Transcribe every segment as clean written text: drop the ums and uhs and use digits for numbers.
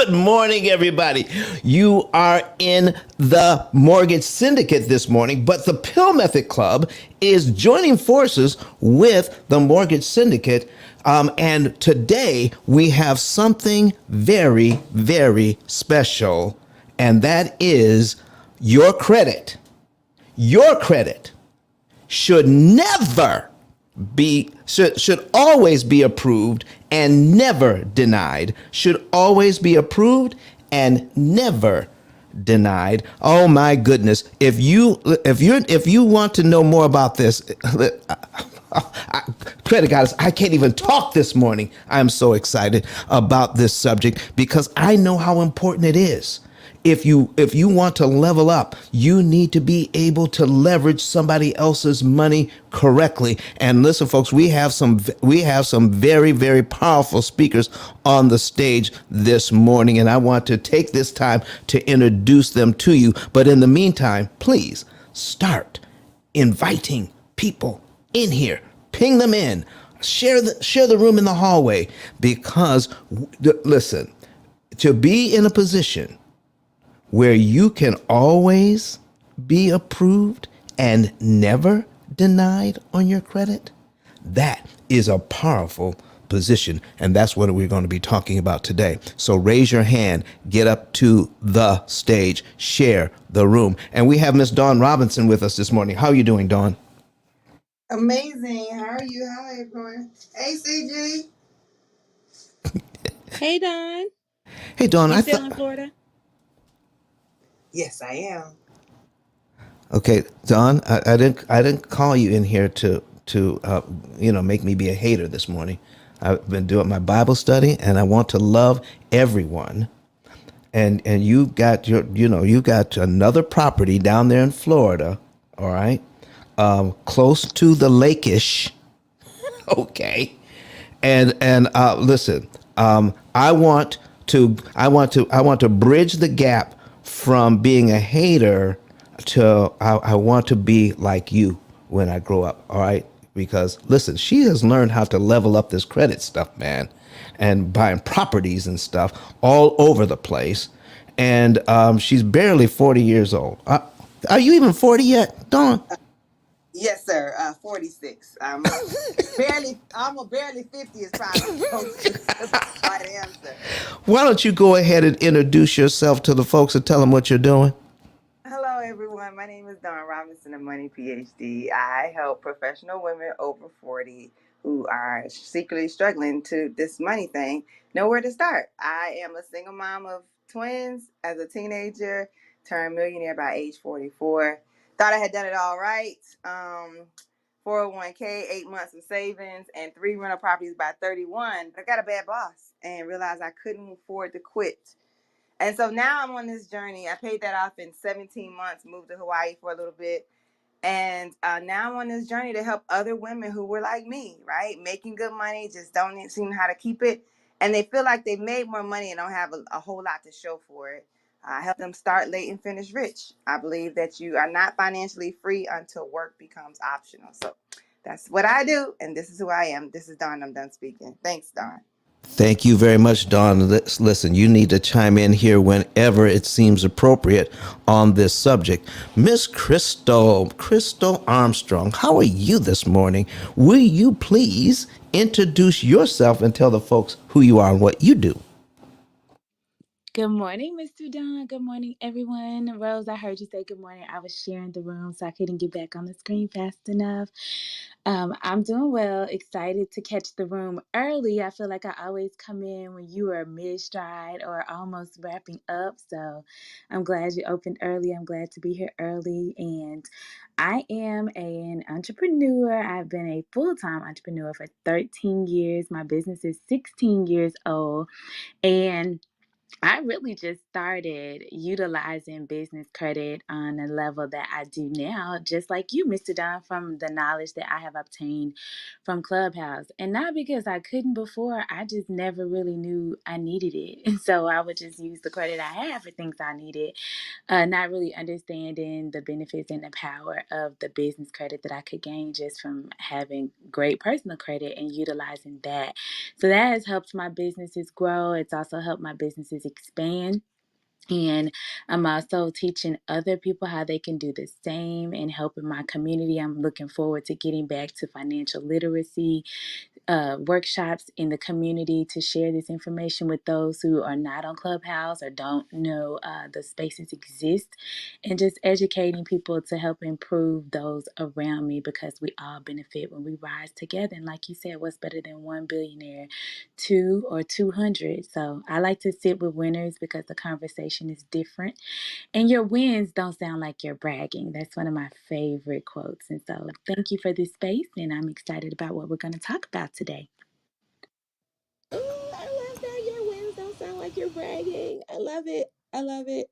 Good morning, everybody. You are in the Mortgage Syndicate this morning, but the Pill Method Club is joining forces with the Mortgage Syndicate. And today we have something very, very special, and that is your credit. Your credit should never should always be approved and never denied. Should always be approved and never denied. Oh my goodness. If you want to know more about this, credit guys, I can't even talk this morning. I'm so excited about this subject because I know how important it is. If you want to level up, you need to be able to leverage somebody else's money correctly. And listen, folks, we have some very, very powerful speakers on the stage this morning, and I want to take this time to introduce them to you. But in the meantime, please start inviting people in here. Ping them in. Share the room in the hallway because listen, to be in a position where you can always be approved and never denied on your credit, that is a powerful position. And that's what we're going to be talking about today. So raise your hand, get up to the stage, share the room. And we have Miss Dawn Robinson with us this morning. How are you doing, Dawn? Amazing. How are you? Hi, everyone. Hey, CG. Hey Don, Hey, Dawn, you I still in thought, Florida? Yes, I am. okay, Dawn, I didn't call you in here to make me be a hater this morning. I've been doing my Bible study, and I want to love everyone. And you got you got another property down there in Florida, all right, close to the lake-ish, okay. And listen, I want to bridge the gap from being a hater to I want to be like you when I grow up. All right, because listen, she has learned how to level up this credit stuff, man, and buying properties and stuff all over the place. And she's barely 40 years old. Are you even 40 yet, Dawn? Yes, sir. 46. I'm barely 50 is probably close to the right answer. Why don't you go ahead and introduce yourself to the folks and tell them what you're doing? Hello, everyone. My name is Dawn Robinson, a money PhD. I help professional women over 40 who are secretly struggling to this money thing know where to start. I am a single mom of twins as a teenager, turned millionaire by age 44. Thought I had done it all right. 401k, 8 months of savings, and 3 rental properties by 31. But I got a bad boss and realized I couldn't afford to quit. And so now I'm on this journey. I paid that off in 17 months, moved to Hawaii for a little bit. And now I'm on this journey to help other women who were like me, right? Making good money, just don't seem how to keep it. And they feel like they've made more money and don't have a whole lot to show for it. I help them start late and finish rich. I believe that you are not financially free until work becomes optional. So that's what I do. And this is who I am. This is Dawn. I'm done speaking. Thanks, Dawn. Thank you very much, Dawn. Listen, you need to chime in here whenever it seems appropriate on this subject. Miss Crystal Armstrong, how are you this morning? Will you please introduce yourself and tell the folks who you are and what you do? Good morning, Mr. Don. Good morning, everyone. Rose, I heard you say good morning. I was sharing the room, so I couldn't get back on the screen fast enough. I'm doing well, excited to catch the room early. I feel like I always come in when you are mid-stride or almost wrapping up, so I'm glad you opened early. I'm glad to be here early, and I am an entrepreneur. I've been a full-time entrepreneur for 13 years. My business is 16 years old, and I really just started utilizing business credit on the level that I do now, just like you, Mr. Don, from the knowledge that I have obtained from Clubhouse. And not because I couldn't before, I just never really knew I needed it. And so I would just use the credit I had for things I needed, not really understanding the benefits and the power of the business credit that I could gain just from having great personal credit and utilizing that. So that has helped my businesses grow. It's also helped my businesses businesses expand. And I'm also teaching other people how they can do the same and helping my community. I'm looking forward to getting back to financial literacy workshops in the community to share this information with those who are not on Clubhouse or don't know the spaces exist, and just educating people to help improve those around me, because we all benefit when we rise together. And like you said, what's better than one billionaire, two or 200? So I like to sit with winners because the conversation is different and your wins don't sound like you're bragging. That's one of my favorite quotes. And so thank you for this space. And I'm excited about what we're going to talk about today. Ooh, I love that. Your wins don't sound like you're bragging. I love it. I love it.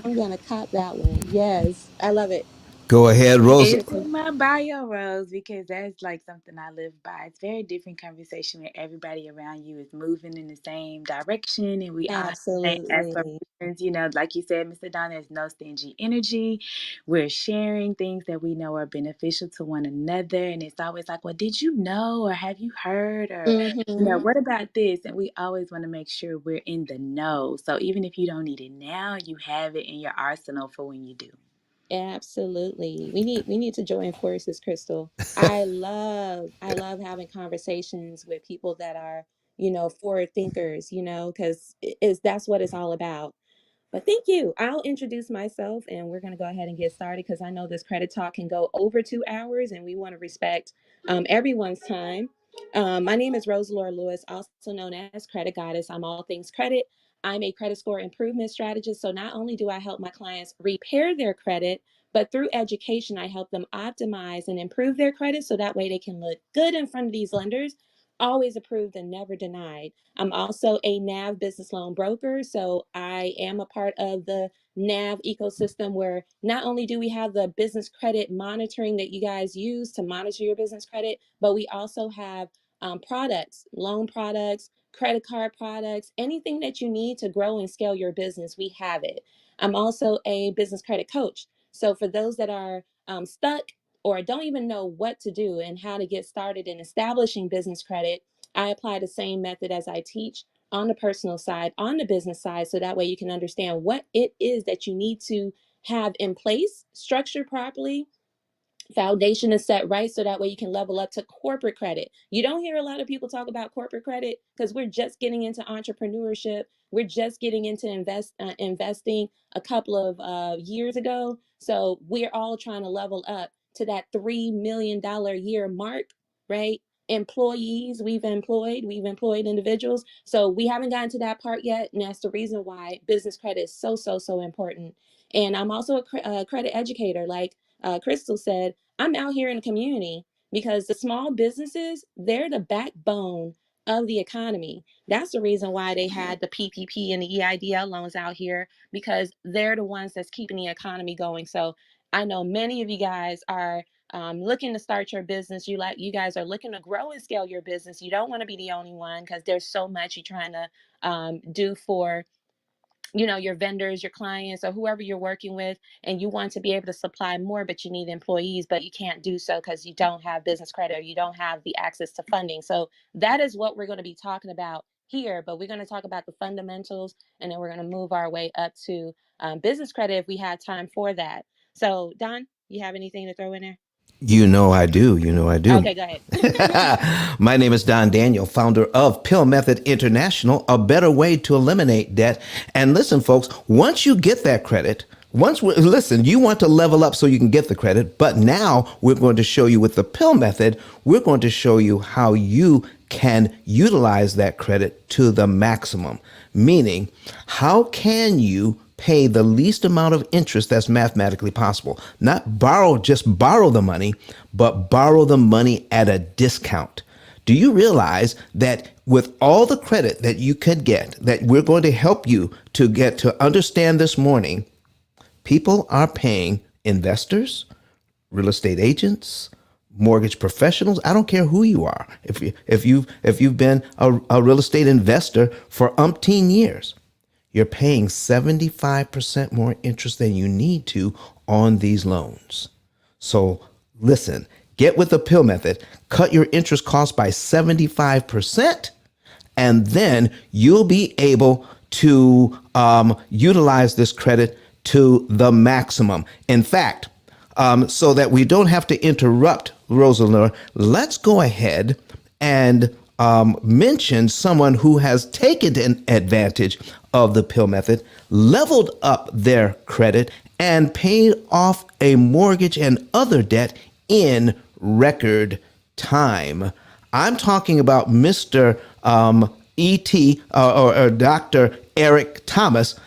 I'm gonna cop that one. Yes, I love it. Go ahead, Rose. It's Crystal. in my bio, Rose, because that's like something I live by. It's a very different conversation when everybody around you is moving in the same direction and we all have the same Absolutely. aspirations. You know, like you said, Mr. Don, there's no stingy energy. We're sharing things that we know are beneficial to one another. And it's always like, well, did you know? Or have you heard? Or, you know, Mm-hmm. what about this? And we always want to make sure we're in the know. So even if you don't need it now, you have it in your arsenal for when you do. Absolutely. We need to join forces, Crystal. I love having conversations with people that are, forward thinkers, because is that's what it's all about. But thank you. I'll introduce myself and we're going to go ahead and get started because I know this credit talk can go over 2 hours and we want to respect everyone's time. My name is Rose Laura Lewis, also known as Credit Goddess. I'm all things credit. I'm a credit score improvement strategist. So not only do I help my clients repair their credit, but through education, I help them optimize and improve their credit so that way they can look good in front of these lenders, always approved and never denied. I'm also a NAV business loan broker. So I am a part of the NAV ecosystem where not only do we have the business credit monitoring that you guys use to monitor your business credit, but we also have products, loan products, credit card products, anything that you need to grow and scale your business, we have it. I'm also a business credit coach. So for those that are stuck or don't even know what to do and how to get started in establishing business credit, I apply the same method as I teach on the personal side, on the business side, so that way you can understand what it is that you need to have in place, structured properly, foundation is set right so that way you can level up to corporate credit. You don't hear a lot of people talk about corporate credit because we're just getting into entrepreneurship. We're just getting into investing a couple of years ago. So we're all trying to level up to that $3 million year mark, right? Employees we've employed individuals. So we haven't gotten to that part yet. And that's the reason why business credit is so, so, so important. And I'm also a credit educator. Like Crystal said, I'm out here in the community because the small businesses, they're the backbone of the economy. That's the reason why they had the PPP and the EIDL loans out here because they're the ones that's keeping the economy going. So I know many of you guys are looking to start your business. You guys are looking to grow and scale your business. You don't want to be the only one because there's so much you're trying to do for your vendors, your clients, or whoever you're working with, and you want to be able to supply more, but you need employees, but you can't do so because you don't have business credit or you don't have the access to funding. So that is what we're going to be talking about here, but we're going to talk about the fundamentals and then we're going to move our way up to business credit if we have time for that. So Don, you have anything to throw in there? You know I do. You know I do. Okay, go ahead. My name is Don Daniel, founder of Pill Method International, a better way to eliminate debt. And listen, folks, once you get that credit, listen, you want to level up so you can get the credit, but now we're going to show you with the Pill Method, we're going to show you how you can utilize that credit to the maximum. Meaning, how can you pay the least amount of interest that's mathematically possible? Not just borrow the money, but borrow the money at a discount. Do you realize that with all the credit that you could get, that we're going to help you to get to understand this morning, people are paying investors, real estate agents, mortgage professionals. I don't care who you are. If you've been a real estate investor for umpteen years, you're paying 75% more interest than you need to on these loans. So listen, get with the Pill Method, cut your interest cost by 75%, and then you'll be able to utilize this credit to the maximum. In fact, so that we don't have to interrupt Rosalina, let's go ahead and mention someone who has taken advantage of the P.I.L.L method, leveled up their credit, and paid off a mortgage and other debt in record time. I'm talking about Mr. E.T. Or Dr. Eric Thomas,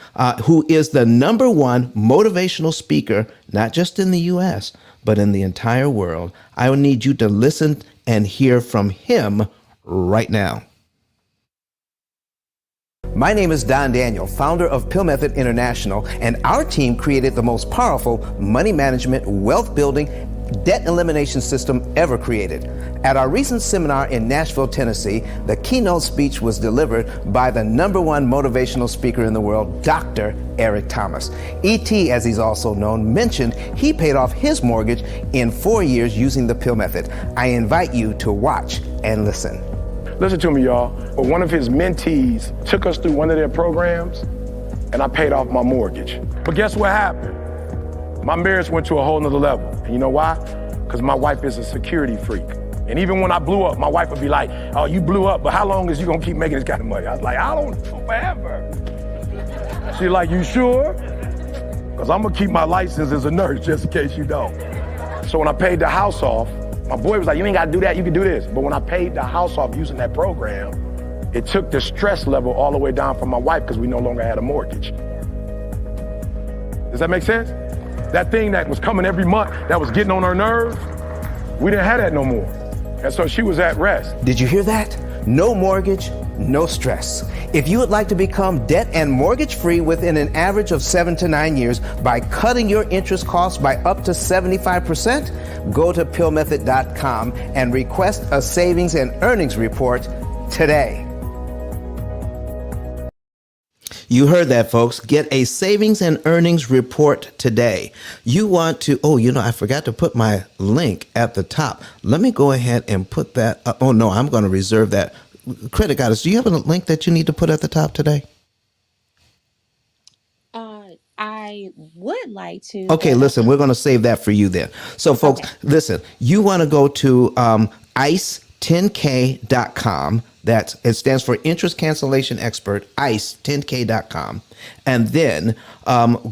who is the #1 motivational speaker, not just in the U.S., but in the entire world. I will need you to listen and hear from him right now. My name is Don Daniel, founder of P.I.L.L Method International, and our team created the most powerful money management, wealth building, debt elimination system ever created. At our recent seminar in Nashville, Tennessee, the keynote speech was delivered by the #1 motivational speaker in the world, Dr. Eric Thomas. E.T., as he's also known, mentioned he paid off his mortgage in 4 years using the P.I.L.L method. I invite you to watch and listen. Listen to me, y'all. Well, one of his mentees took us through one of their programs, and I paid off my mortgage. But guess what happened? My marriage went to a whole nother level. And you know why? Because my wife is a security freak. And even when I blew up, my wife would be like, oh, you blew up, but how long is you gonna keep making this kind of money? I was like, I don't know, forever. She's like, you sure? Because I'm gonna keep my license as a nurse just in case you don't. So when I paid the house off, my boy was like, you ain't gotta do that, you can do this. But when I paid the house off using that program, it took the stress level all the way down for my wife because we no longer had a mortgage. Does that make sense? That thing that was coming every month, that was getting on her nerves, we didn't have that no more. And so she was at rest. Did you hear that? No mortgage, no stress. If you would like to become debt and mortgage free within an average of 7 to 9 years by cutting your interest costs by up to 75%, go to pillmethod.com and request a savings and earnings report today. You heard that, folks. Get a savings and earnings report today. You want to, I forgot to put my link at the top. Let me go ahead and put that up. Oh, no, I'm going to reserve that. Credit Goddess, do you have a link that you need to put at the top today? I would like to. Okay, listen, we're going to save that for you then. So, folks, Listen, you want to go to ICE10K.com. It stands for Interest Cancellation Expert, ICE10K.com. And then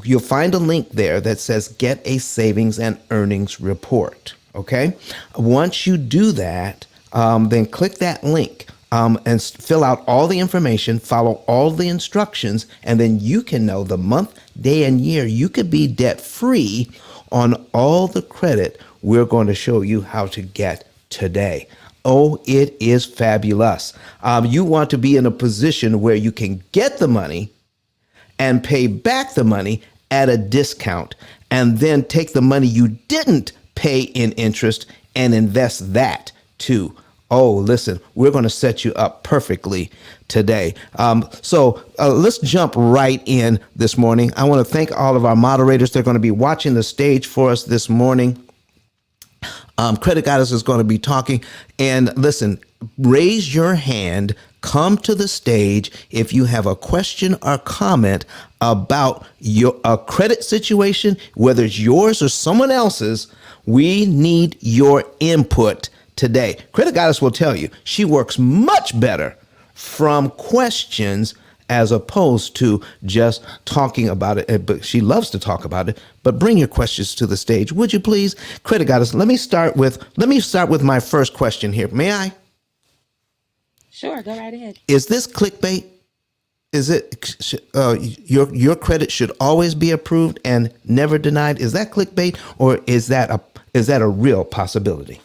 you'll find a link there that says Get a Savings and Earnings Report. Okay? Once you do that, then click that link. And fill out all the information, follow all the instructions, and then you can know the month, day, and year you could be debt free on all the credit we're going to show you how to get today. Oh, it is fabulous. You want to be in a position where you can get the money and pay back the money at a discount, and then take the money you didn't pay in interest and invest that too. Oh, listen, we're going to set you up perfectly today. So let's jump right in this morning. I want to thank all of our moderators. They're going to be watching the stage for us this morning. Credit Goddess is going to be talking. And listen, raise your hand, come to the stage if you have a question or comment about a credit situation, whether it's yours or someone else's. We need your input today. Credit Goddess will tell you she works much better from questions as opposed to just talking about it. But she loves to talk about it. But bring your questions to the stage, would you please? Credit Goddess, let me start with my first question here. May I? Sure, go right ahead. Is this clickbait? Is it your credit should always be approved and never denied? Is that clickbait, or is that a real possibility?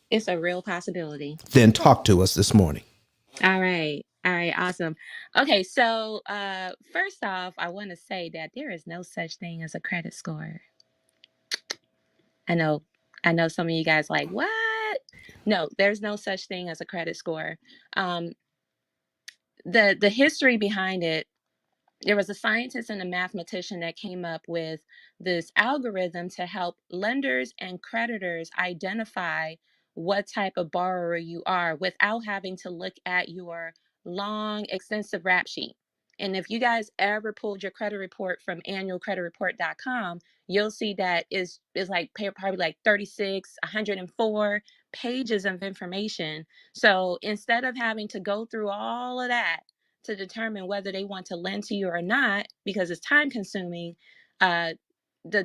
It's a real possibility. Then talk to us this morning. All right. Awesome. Okay. So, first off, I want to say that there is no such thing as a credit score. I know some of you guys like, what? No, there's no such thing as a credit score. The history behind it, there was a scientist and a mathematician that came up with this algorithm to help lenders and creditors identify what type of borrower you are without having to look at your long, extensive rap sheet. And if you guys ever pulled your credit report from annualcreditreport.com, you'll see that is like probably like 36, 104 pages of information. So instead of having to go through all of that to determine whether they want to lend to you or not, because it's time consuming, uh, the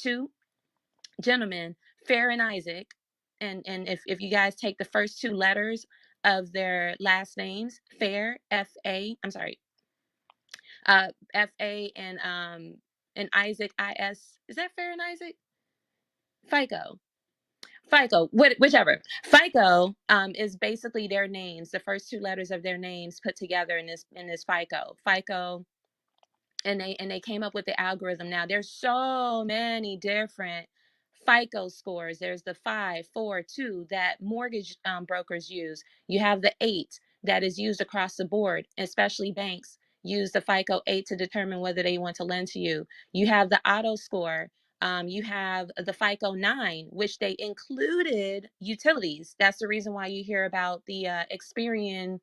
two gentlemen, Fair and Isaac, and if you guys take the first two letters of their last names, Fair, F-A, I'm sorry, F-A and Isaac, I-S, is that Fair and Isaac? FICO, whichever. FICO is basically their names, the first two letters of their names put together in this FICO, and they came up with the algorithm. Now there's so many different FICO scores. There's the 542 that mortgage brokers use. You have the 8 that is used across the board, especially banks use the FICO 8 to determine whether they want to lend to you. You have the auto score. You have the FICO 9, which they included utilities. That's the reason why you hear about the Experian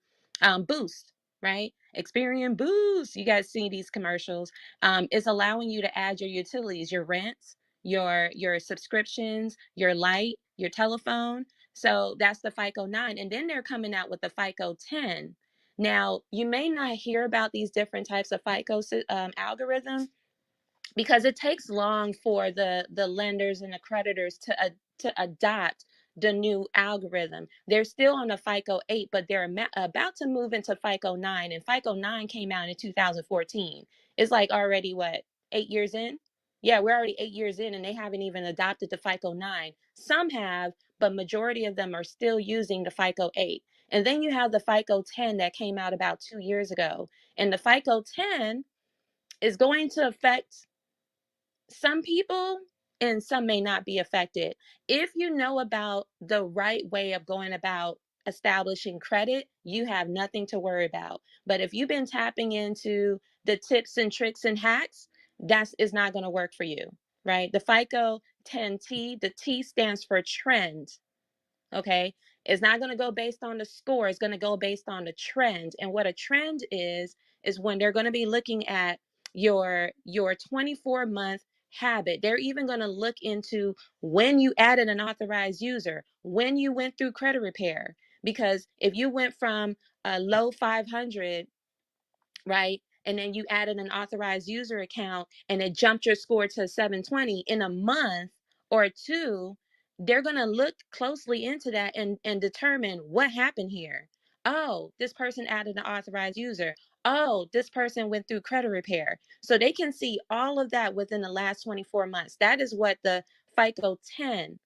boost, right? Experian boost. You guys see these commercials. It's allowing you to add your utilities, your rents, your subscriptions, your light, your telephone. So that's the FICO 9. And then they're coming out with the FICO 10. Now, you may not hear about these different types of FICO algorithms because it takes long for the lenders and the creditors to adopt the new algorithm. They're still on the FICO 8, but they're about to move into FICO 9, and FICO 9 came out in 2014. It's like already what, 8 years in? Yeah, we're already 8 years in, and they haven't even adopted the FICO 9. Some have, but majority of them are still using the FICO 8. And then you have the FICO 10 that came out about 2 years ago. And the FICO 10 is going to affect some people and some may not be affected. If you know about the right way of going about establishing credit, you have nothing to worry about. But if you've been tapping into the tips and tricks and hacks, that is not going to work for you, right? The FICO 10T, the T stands for trend. Okay, it's not going to go based on the score, it's going to go based on the trend. And what a trend is when they're going to be looking at your 24-month habit. They're even going to look into when you added an authorized user, when you went through credit repair, because if you went from a low 500, right, and then you added an authorized user account and it jumped your score to 720 in a month or two, they're going to look closely into that and determine what happened here. Oh, this person added an authorized user. Oh, this person went through credit repair. So they can see all of that within the last 24 months. That is what the FICO 10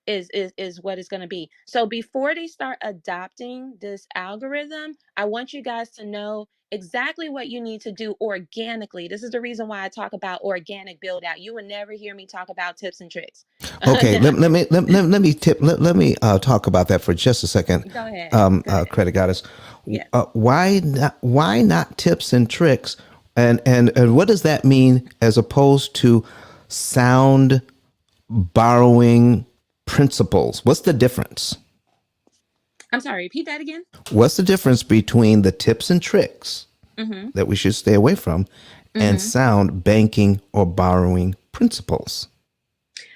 is what it's going to be. So before they start adopting this algorithm, I want you guys to know exactly what you need to do organically. This is the reason why I talk about organic build out. You would never hear me talk about tips and tricks. Okay, let me talk about that for just a second. Go ahead. Go ahead. Credit goddess, Yeah. why not tips and tricks, and what does that mean as opposed to sound borrowing principles? What's the difference? I'm sorry, repeat that again. What's the difference between the tips and tricks that we should stay away from and sound banking or borrowing principles?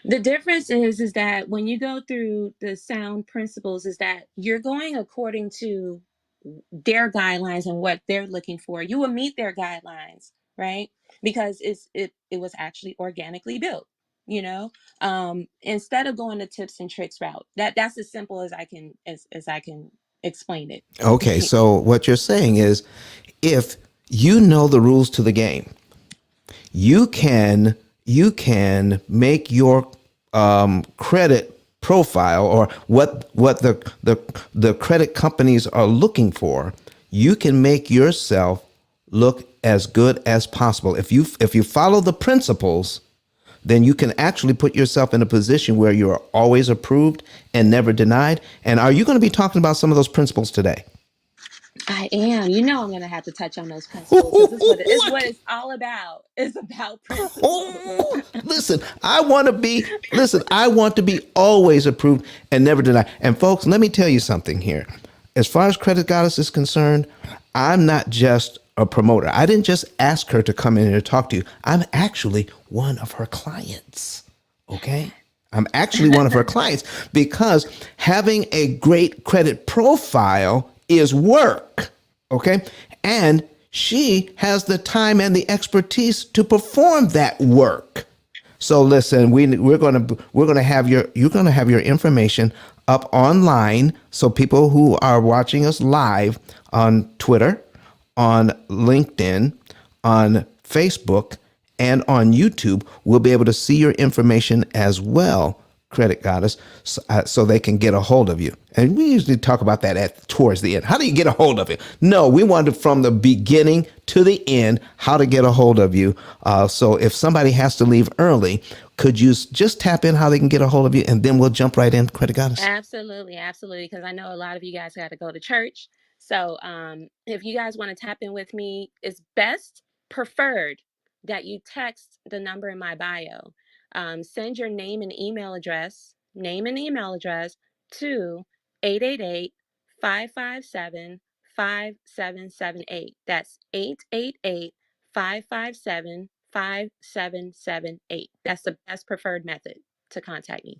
The difference is that when you go through the sound principles, is that you're going according to their guidelines and what they're looking for. You will meet their guidelines, right? Because it was actually organically built, you know. Instead of going the tips and tricks route. That's as simple as I can as I can explain it. Okay, so what you're saying is, if you know the rules to the game, you can make your credit profile, or what the credit companies are looking for. You can make yourself look as good as possible. If you follow the principles, then you can actually put yourself in a position where you are always approved and never denied. And are you going to be talking about some of those principles today? I am. You know, I'm going to have to touch on those principles because it's what it's all about. It's about principles. Oh, listen, I want to be always approved and never denied. And folks, let me tell you something here. as far as Credit Goddess is concerned, I'm not just a promoter. I didn't just ask her to come in here to talk to you. I'm actually one of her clients. Okay? I'm actually one of her clients because having a great credit profile is work. Okay? And she has the time and the expertise to perform that work. So listen, we're gonna have you're gonna have your information up online, so people who are watching us live on Twitter, on LinkedIn, on Facebook, and on YouTube will be able to see your information as well, Credit Goddess, so they can get a hold of you. And we usually talk about that towards the end. How do you get a hold of it? No, we want to from the beginning to the end how to get a hold of you. So if somebody has to leave early, could you just tap in how they can get a hold of you, and then we'll jump right in, Credit Goddess. Absolutely, absolutely. Because I know a lot of you guys got to go to church. So if you guys want to tap in with me, it's best preferred that you text the number in my bio. Send your name and email address to 888 557 5778. That's 888 557 5778. That's the best preferred method to contact me.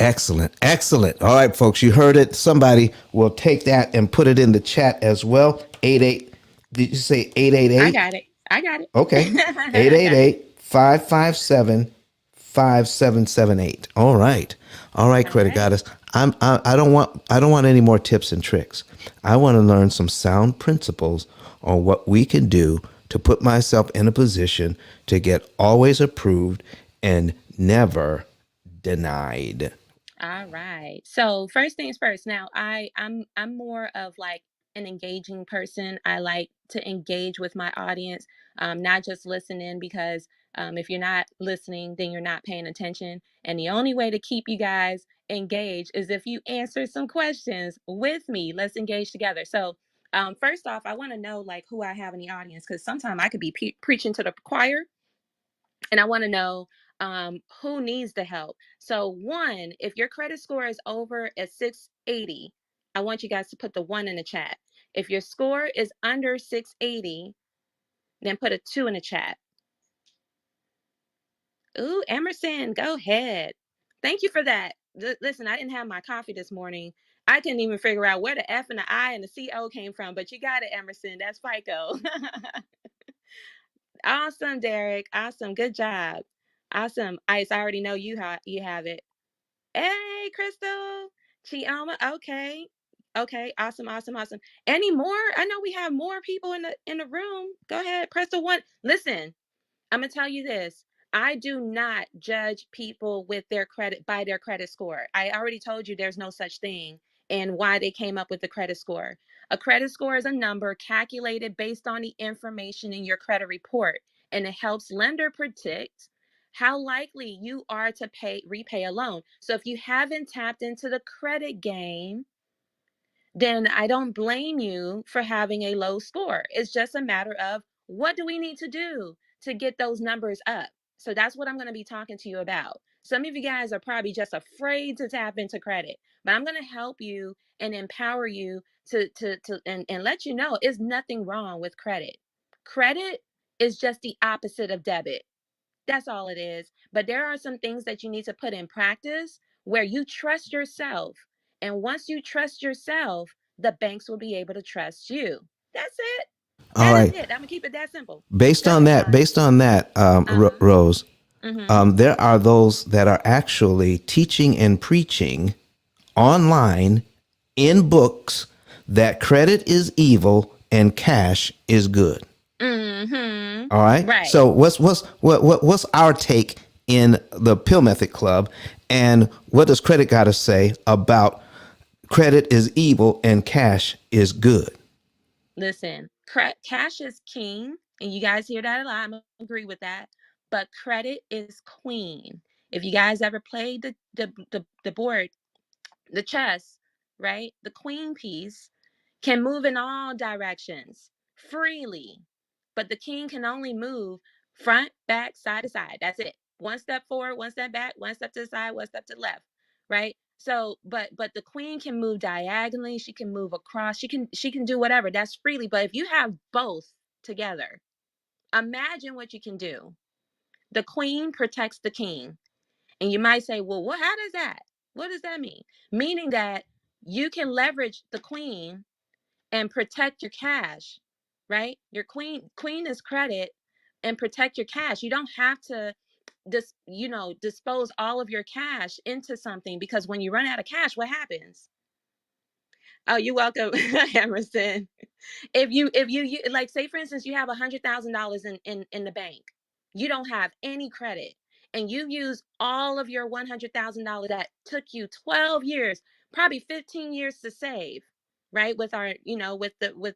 Excellent. Excellent. All right, folks, you heard it. Somebody will take that and put it in the chat as well. 88. Did you say I 888? got it. I got it. Okay. I got it. 888-557-5778. All right. All right, All Credit right. Goddess. I don't want any more tips and tricks. I want to learn some sound principles on what we can do to put myself in a position to get always approved and never denied. All right. So first things first. Now I'm more of like an engaging person. I like to engage with my audience, not just listen in because if you're not listening, then you're not paying attention. And the only way to keep you guys engaged is if you answer some questions with me. Let's engage together. So first off, I want to know like who I have in the audience because sometimes I could be preaching to the choir and I want to know who needs the help. So, one, if your credit score is over at 680, I want you guys to put the one in the chat. If your score is under 680, then put a two in the chat. Ooh, Emerson, go ahead. Thank you for that. Listen, I didn't have my coffee this morning. I couldn't even figure out where the F and the I and the CO came from, but you got it, Emerson. That's FICO. Awesome, Derek. Awesome. Good job. Awesome. Ice, I already know you have it. Hey, Crystal. Chioma. Okay. Okay. Awesome. Awesome. Awesome. Any more? I know we have more people in the room. Go ahead. Press the one. Listen, I'm gonna tell you this. I do not judge people with their credit by their credit score. I already told you there's no such thing and why they came up with the credit score. A credit score is a number calculated based on the information in your credit report, and it helps lender predict how likely you are to repay a loan. So if you haven't tapped into the credit game, then I don't blame you for having a low score. It's just a matter of what do we need to do to get those numbers up. So that's what I'm going to be talking to you about. Some of you guys are probably just afraid to tap into credit, but I'm going to help you and empower you and let you know there's nothing wrong with credit. Credit is just the opposite of debit. That's all it is. But there are some things that you need to put in practice where you trust yourself. And once you trust yourself, the banks will be able to trust you. That's it. All That is right. it. I'm gonna keep it that simple. Based Go on ahead, that, Don. based on that, Uh-huh. Rose, Mm-hmm. there are those that are actually teaching and preaching online in books that credit is evil and cash is good. Mm-hmm. All right. Right. So what's our take in the Pill Method Club, and what does Credit Gotta say about credit is evil and cash is good? Listen, cash is king, and you guys hear that a lot. I agree with that. But credit is queen. If you guys ever played the board, the chess, right? The queen piece can move in all directions freely, but the king can only move front, back, side to side. That's it. One step forward, one step back, one step to the side, one step to the left, right? So, but the queen can move diagonally, she can move across, she can do whatever. That's freely. But if you have both together, imagine what you can do. The queen protects the king. And you might say, well, how does that? What does that mean? Meaning that you can leverage the queen and protect your cash, right? Your queen is credit, and protect your cash. You don't have to dispose all of your cash into something, because when you run out of cash, what happens? Oh, you're welcome, Emerson. If you like, say for instance, you have $100,000 in the bank, you don't have any credit, and you use all of your $100,000 that took you 12 years, probably 15 years to save, right? With our, with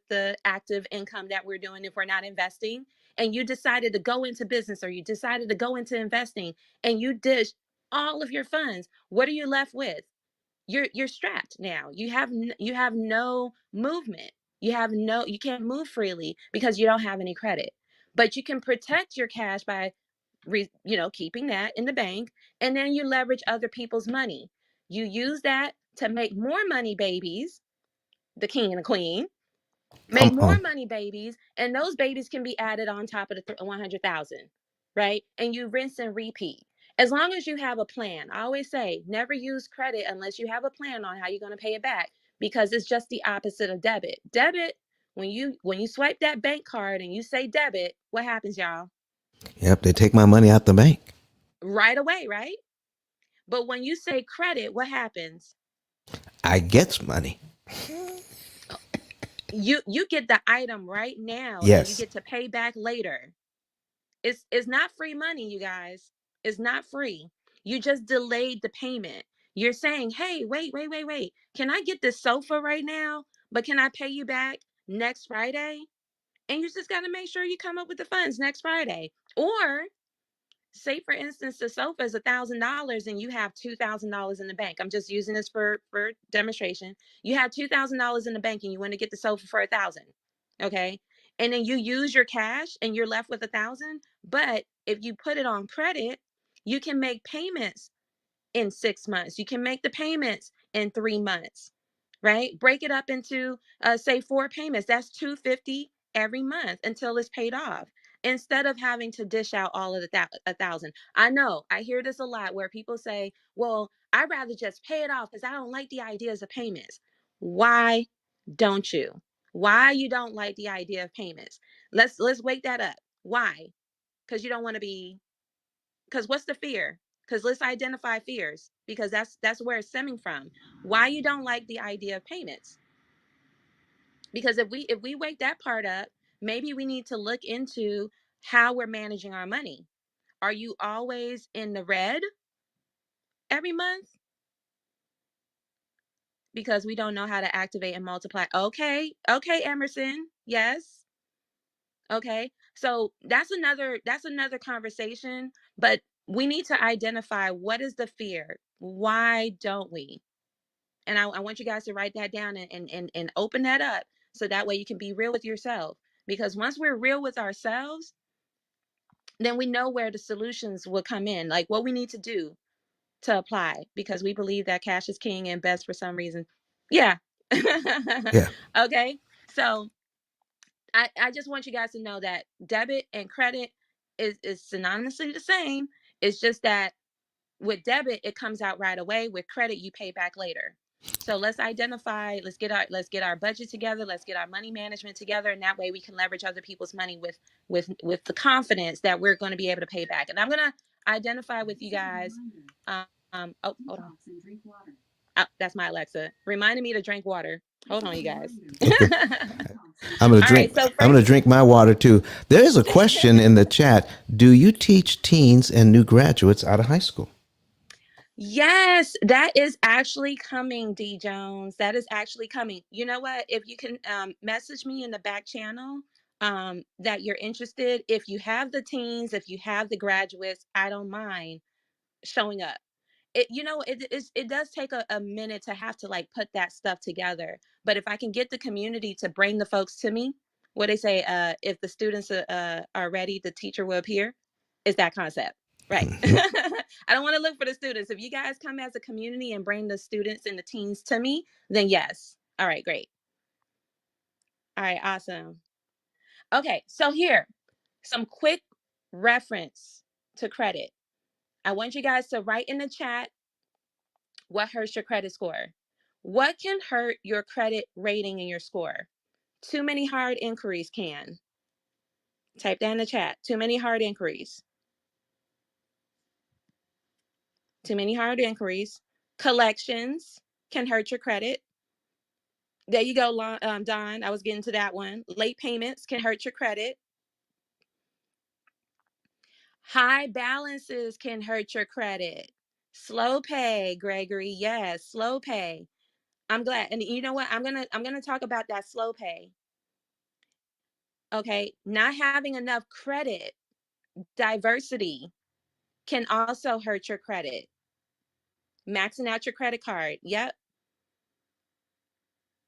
the active income that we're doing, if we're not investing, and you decided to go into business, or you decided to go into investing, and you dish all of your funds, what are you left with? You're strapped now. You have no movement. You can't move freely because you don't have any credit. But you can protect your cash by keeping that in the bank, and then you leverage other people's money. You use that to make more money, babies, the king and the queen. Make Come more on. money, babies, and those babies can be added on top of the 100,000, right? And you rinse and repeat. As long as you have a plan. I always say, never use credit unless you have a plan on how you're going to pay it back, because it's just the opposite of debit. Debit, when you swipe that bank card and you say debit, what happens, y'all? Yep, they take my money out the bank. Right away, right? But when you say credit, what happens? I get money. You get the item right now, and you Yes. get to pay back later. It's not free money, you guys. It's not free. You just delayed the payment. You're saying, hey, wait. Can I get this sofa right now? But can I pay you back next Friday? And you just got to make sure you come up with the funds next Friday. Or say, for instance, the sofa is $1,000 and you have $2,000 in the bank. I'm just using this for demonstration. You have $2,000 in the bank and you want to get the sofa for 1,000. Okay. And then you use your cash and you're left with 1,000. But if you put it on credit, you can make payments in 6 months. You can make the payments in 3 months, right? Break it up into say 4 payments. That's $250 every month until it's paid off. Instead of having to dish out all of the 1,000. I know I hear this a lot where people say, "Well, I'd rather just pay it off because I don't like the ideas of payments." Why don't you? Why you don't like the idea of payments? Let's wake that up. Why? Because you don't want to be, because what's the fear? Because let's identify fears, because that's where it's stemming from. Why you don't like the idea of payments? Because if we wake that part up, maybe we need to look into how we're managing our money. Are you always in the red every month? Because we don't know how to activate and multiply. Okay, Emerson. Yes. Okay. So that's another conversation, but we need to identify what is the fear. Why don't we? And I want you guys to write that down and open that up, so that way you can be real with yourself. Because once we're real with ourselves, then we know where the solutions will come in, like what we need to do to apply, because we believe that cash is king and best for some reason. Yeah. Yeah. Okay. So I just want you guys to know that debit and credit is synonymously the same. It's just that with debit, it comes out right away. With credit, you pay back later. So let's identify, let's get our budget together, let's get our money management together, and that way we can leverage other people's money with the confidence that we're going to be able to pay back. And I'm going to identify with you guys. Oh, hold on. Oh, that's my Alexa reminding me to drink water. Hold on, you guys. Okay. I'm gonna All right. drink. So I'm first, gonna drink my water too. There is a question in the chat. Do you teach teens and new graduates out of high school? yes, that is actually coming, D Jones. That is actually coming. You know what? If you can message me in the back channel that you're interested, if you have the teens, if you have the graduates, I don't mind showing up. It does take a minute to have to like put that stuff together. But if I can get the community to bring the folks to me, what they say, if the students are ready, the teacher will appear, is that concept. Right. I don't want to look for the students. If you guys come as a community and bring the students and the teens to me, then yes. All right, great. All right, awesome. Okay, so here, some quick reference to credit. I want you guys to write in the chat what hurts your credit score. What can hurt your credit rating and your score? Too many hard inquiries can. Type that in the chat. Too many hard inquiries. Too many hard inquiries. Collections can hurt your credit. There you go, Don. I was getting to that one. Late payments can hurt your credit. High balances can hurt your credit. Slow pay, Gregory. Yes, slow pay. I'm glad. And you know what? I'm gonna talk about that slow pay. Okay. Not having enough credit, diversity can also hurt your credit. Maxing out your credit card. Yep.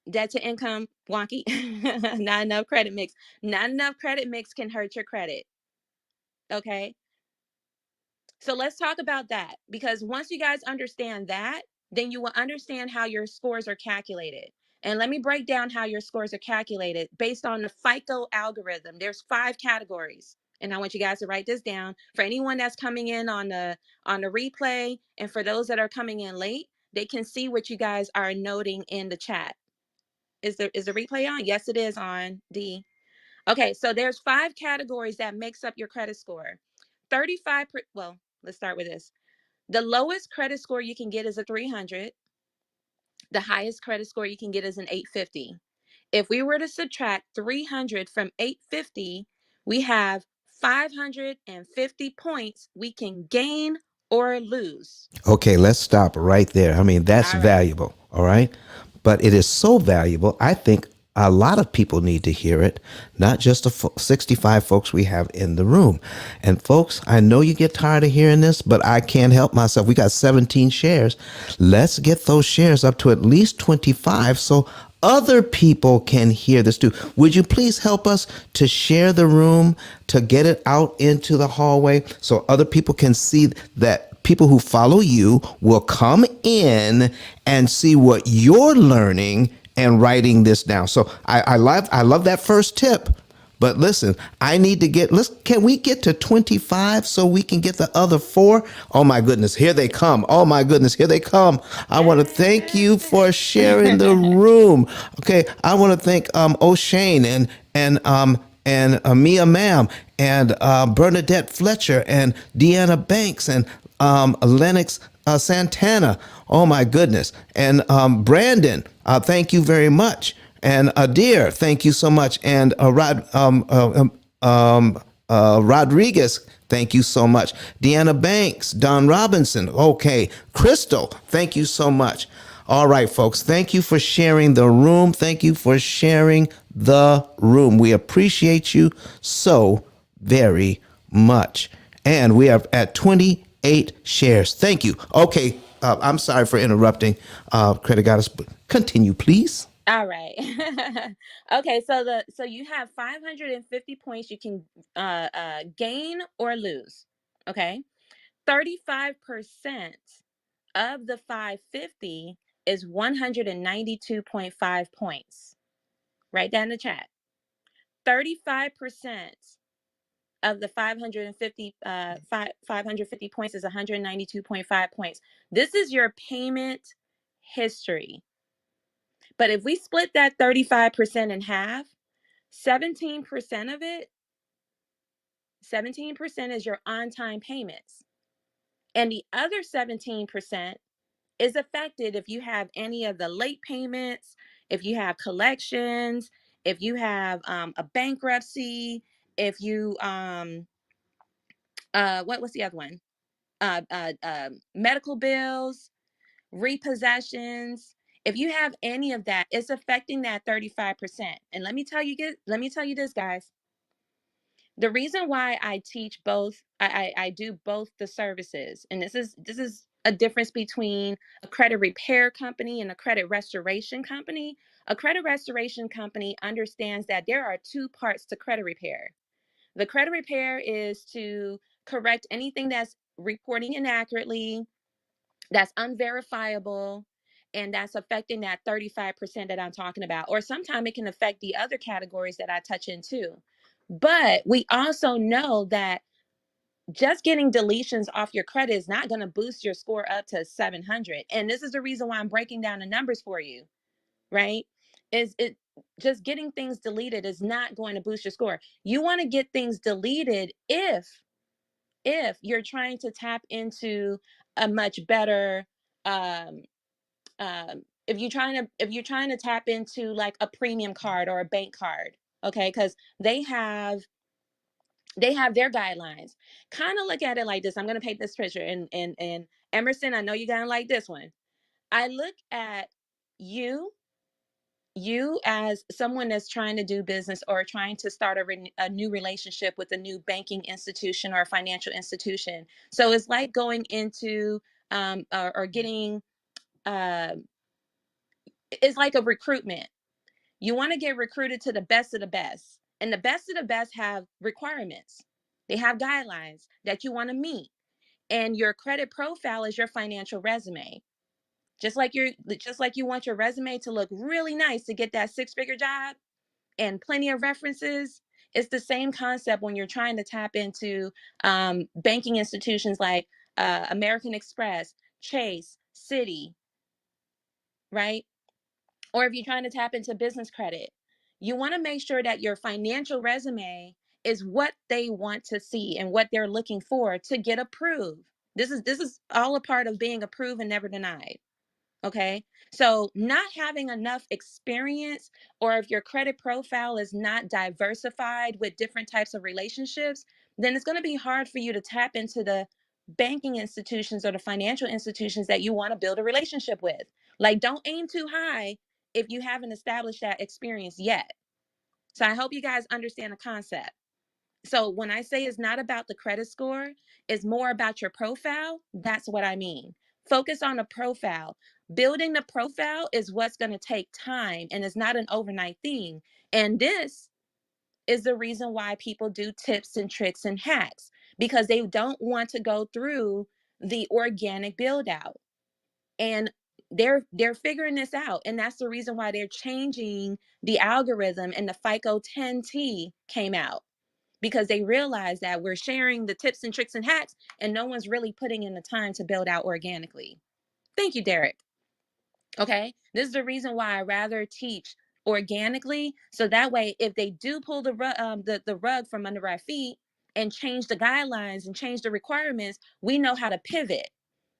Debt to income, wonky. Not enough credit mix. Not enough credit mix can hurt your credit. Okay. So let's talk about that, because once you guys understand that, then you will understand how your scores are calculated. And let me break down how your scores are calculated based on the FICO algorithm. There's 5 categories. And I want you guys to write this down. For anyone that's coming in on the replay, and for those that are coming in late, they can see what you guys are noting in the chat. Is the replay on? Yes, it is on, D. Okay, so there's 5 categories that makes up your credit score. 35 well, let's start with this. The lowest credit score you can get is a 300. The highest credit score you can get is an 850. If we were to subtract 300 from 850, we have 550 points we can gain or lose. Okay, let's stop right there. I mean, that's All right. valuable, all right? But it is so valuable, I think a lot of people need to hear it, not just the 65 folks we have in the room. And folks, I know you get tired of hearing this, but I can't help myself. We got 17 shares. Let's get those shares up to at least 25 so other people can hear this too. Would you please help us to share the room, to get it out into the hallway so other people can see that people who follow you will come in and see what you're learning and writing this down. So I love that first tip. But listen, I need to can we get to 25 so we can get the other 4? Oh my goodness, here they come. Oh my goodness, here they come. I want to thank you for sharing the room. Okay, I want to thank O'Shane and Mia Mam and Bernadette Fletcher and Deanna Banks and Lennox Santana. Oh my goodness. And Brandon, thank you very much. And Adair, thank you so much. And Rodriguez, thank you so much. Deanna Banks, Don Robinson. Okay. Crystal, thank you so much. All right, folks. Thank you for sharing the room. Thank you for sharing the room. We appreciate you so very much. And we are at 28 shares. Thank you. Okay. I'm sorry for interrupting, Credit Goddess. Continue, please. All right. Okay, so you have 550 points you can gain or lose. Okay. 35% of the 550 is 192.5 points. Write that in the chat. 35% of the 550 points is 192.5 points. This is your payment history. But if we split that 35% in half, 17% of it, 17% is your on-time payments. And the other 17% is affected if you have any of the late payments, if you have collections, if you have a bankruptcy, if you what's the other one? Medical bills, repossessions. If you have any of that, it's affecting that 35%. And let me tell you this, guys. The reason why I teach both, I do both the services, and this is a difference between a credit repair company and a credit restoration company. A credit restoration company understands that there are 2 parts to credit repair. The credit repair is to correct anything that's reporting inaccurately, that's unverifiable, and that's affecting that 35% that I'm talking about. Or sometimes it can affect the other categories that I touch into. But we also know that just getting deletions off your credit is not going to boost your score up to 700. And this is the reason why I'm breaking down the numbers for you, right? Is it just getting things deleted is not going to boost your score. You want to get things deleted if you're trying to tap into a much better if you're trying to tap into like a premium card or a bank card, okay? Because they have their guidelines. Kind of look at it like this. I'm going to paint this picture, and Emerson, I know you're going to like this one. I look at you as someone that's trying to do business or trying to start a new relationship with a new banking institution or a financial institution. So it's like going into or getting uh, it's like a recruitment. You want to get recruited to the best of the best, and the best of the best have requirements. They have guidelines that you want to meet, and your credit profile is your financial resume. Just like you want your resume to look really nice to get that six-figure job and plenty of references. It's the same concept when you're trying to tap into banking institutions like American Express, Chase, Citi, right? Or if you're trying to tap into business credit, you want to make sure that your financial resume is what they want to see and what they're looking for to get approved. This is all a part of being approved and never denied. Okay. So not having enough experience, or if your credit profile is not diversified with different types of relationships, then it's going to be hard for you to tap into the banking institutions or the financial institutions that you want to build a relationship with. Like, don't aim too high if you haven't established that experience yet. So I hope you guys understand the concept. So when I say it's not about the credit score, it's more about your profile. That's what I mean. Focus on the profile. Building the profile is what's going to take time, and it's not an overnight thing. And this is the reason why people do tips and tricks and hacks, because they don't want to go through the organic build out. And they're figuring this out, and that's the reason why they're changing the algorithm, and the FICO 10T came out, because they realize that we're sharing the tips and tricks and hacks, and no one's really putting in the time to build out organically. Thank you, Derek. Okay, this is the reason why I rather teach organically, so that way if they do pull the rug from under our feet and change the guidelines and change the requirements, we know how to pivot.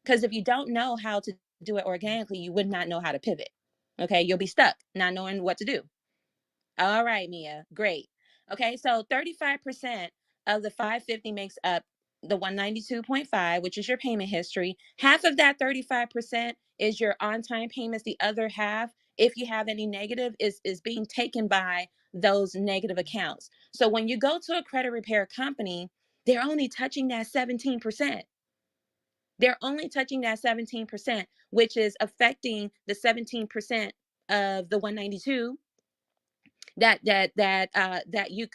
Because if you don't know how to do it organically, you would not know how to pivot. Okay, you'll be stuck not knowing what to do. All right, Mia. Great. Okay, so 35% of the 550 makes up the 192.5, which is your payment history. Half of that 35% is your on-time payments. The other half, if you have any negative, is being taken by those negative accounts. So when you go to a credit repair company, they're only touching that 17%. They're only touching that 17%, which is affecting the 17% of the 192 that you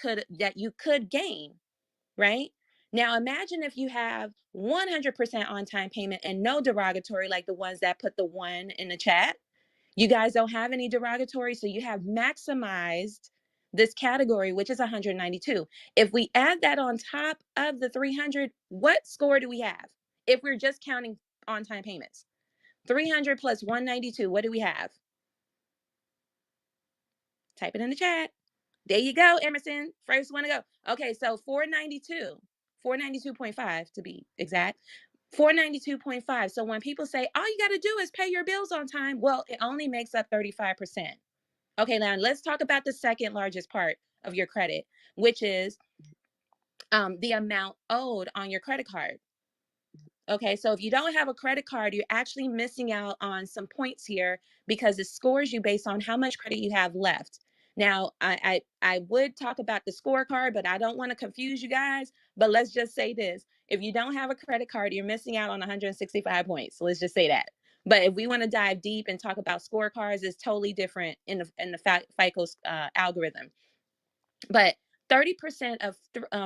could gain, right? Now imagine if you have 100% on-time payment and no derogatory, like the ones that put the one in the chat. You guys don't have any derogatory, so you have maximized this category, which is 192. If we add that on top of the 300, what score do we have? If we're just counting on-time payments, 300 plus 192, what do we have? Type it in the chat. There you go, Emerson. First one to go. Okay, so 492.5 to be exact. 492.5. So when people say, all you got to do is pay your bills on time, well, it only makes up 35%. Okay, now let's talk about the second largest part of your credit, which is the amount owed on your credit card. Okay, so if you don't have a credit card, you're actually missing out on some points here, because it scores you based on how much credit you have left. Now, I would talk about the scorecard, but I don't want to confuse you guys. But let's just say this. If you don't have a credit card, you're missing out on 165 points. So let's just say that. But if we want to dive deep and talk about scorecards, it's totally different in the FICO's algorithm. But 30% of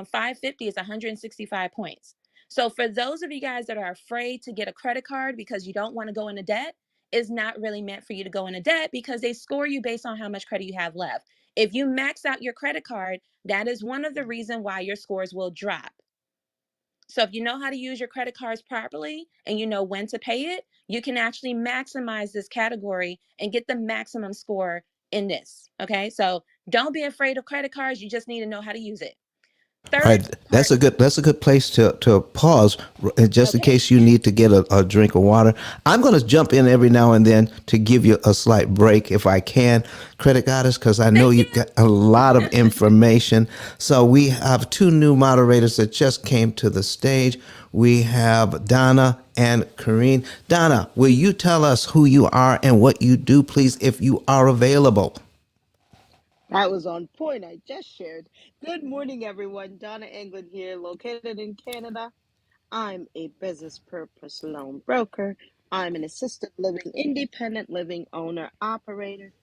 550 is 165 points. So for those of you guys that are afraid to get a credit card because you don't want to go into debt, is not really meant for you to go into debt because they score you based on how much credit you have left. If you max out your credit card, that is one of the reasons why your scores will drop. So if you know how to use your credit cards properly and you know when to pay it, you can actually maximize this category and get the maximum score in this. Okay. So don't be afraid of credit cards. You just need to know how to use it. All Third right, part. that's a good place to pause, just in Okay. case you need to get a drink of water. I'm going to jump in every now and then to give you a slight break if I can, Credit Goddess, because I know Thank you got a lot of information. So we have two new moderators that just came to the stage. We have Donna and Kareen. Donna, will you tell us who you are and what you do, please, if you are available? That was on point. I just shared. Good morning, everyone. Donna England here, located in Canada. I'm a business purpose loan broker. I'm an assisted living, independent living owner operator,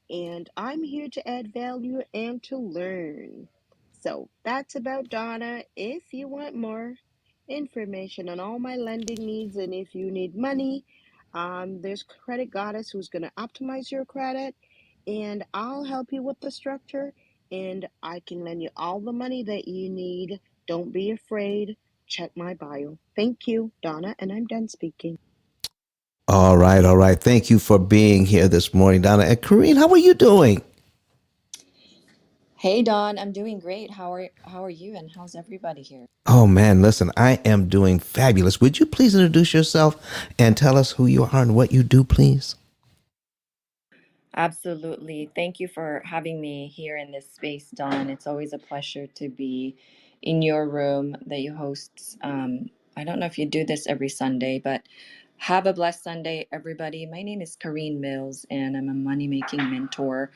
and I'm here to add value and to learn. So that's about Donna. If you want more information on all my lending needs and if you need money, there's Credit Goddess who's going to optimize your credit, and I'll help you with the structure, and I can lend you all the money that you need. Don't be afraid. Check my bio. Thank you, Donna, and I'm done speaking. All right, all right. Thank you for being here this morning, Donna. And Kareen, how are you doing? Hey Don, I'm doing great. How are you and how's everybody here? Oh man, listen, I am doing fabulous. Would you please introduce yourself and tell us who you are and what you do, please? Absolutely. Thank you for having me here in this space, Don. It's always a pleasure to be in your room that you host. I don't know if you do this every Sunday, but have a blessed Sunday, everybody. My name is Kareen Mills, and I'm a money making mentor.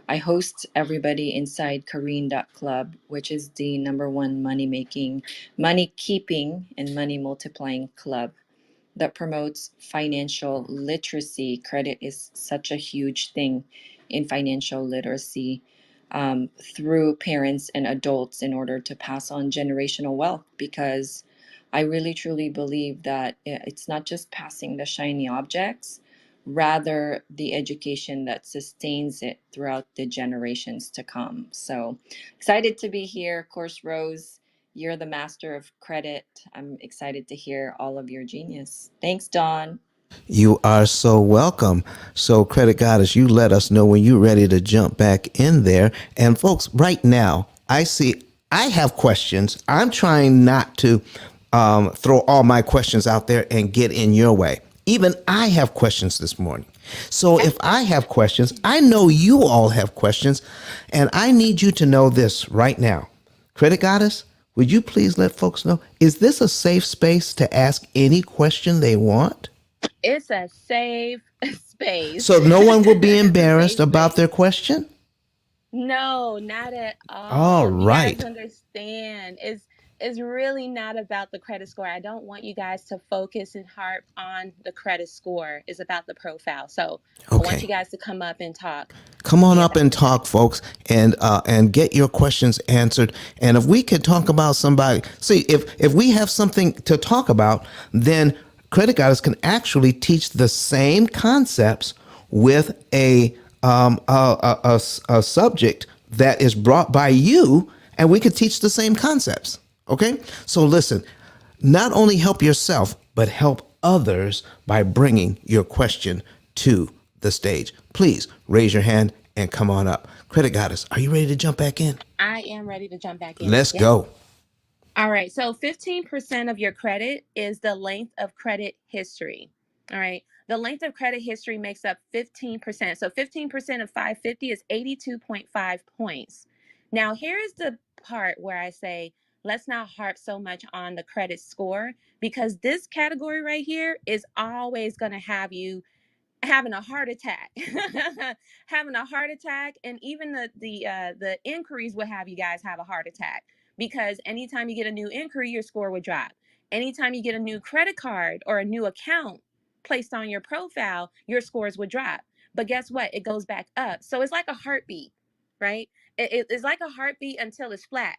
I host everybody inside Kareen.club, which is the number one money making, money keeping, and money multiplying club that promotes financial literacy. Credit is such a huge thing in financial literacy through parents and adults in order to pass on generational wealth because I really truly believe that it's not just passing the shiny objects, rather the education that sustains it throughout the generations to come. So excited to be here. Of course, Rose, you're the master of credit. I'm excited to hear all of your genius. Thanks, Dawn. You are so welcome. So, Credit Goddess, you let us know when you're ready to jump back in there. And, folks, right now, I have questions. I'm trying not to throw all my questions out there and get in your way. Even I have questions this morning. So, if I have questions, I know you all have questions. And I need you to know this right now. Credit Goddess, would you please let folks know, is this a safe space to ask any question they want? It's a safe space. So no one will be It's a embarrassed safe about space. their question? No, not at All all. You guys right. understand. It's really not about the credit score. I don't want you guys to focus and harp on the credit score. It's about the profile. So I want Okay. you guys to come up and talk Come to on me up about and the credit talk, score. folks, and get your questions answered. And if we could talk about somebody, see if we have something to talk about, then Credit Guys can actually teach the same concepts with a subject that is brought by you, and we could teach the same concepts. Okay, so listen, not only help yourself, but help others by bringing your question to the stage. Please raise your hand and come on up. Credit Goddess, are you ready to jump back in? I am ready to jump back in. Let's Yes. go. All right. So 15% of your credit is the length of credit history. All right. The length of credit history makes up 15%. So 15% of 550 is 82.5 points. Now, here is the part where I say, let's not harp so much on the credit score because this category right here is always going to have you having a heart attack having a heart attack, and even the inquiries will have you guys have a heart attack because anytime you get a new inquiry your score would drop. Anytime you get a new credit card or a new account placed on your profile your scores would drop, but guess what, it goes back up. So it's like a heartbeat, right? It's like a heartbeat until it's flat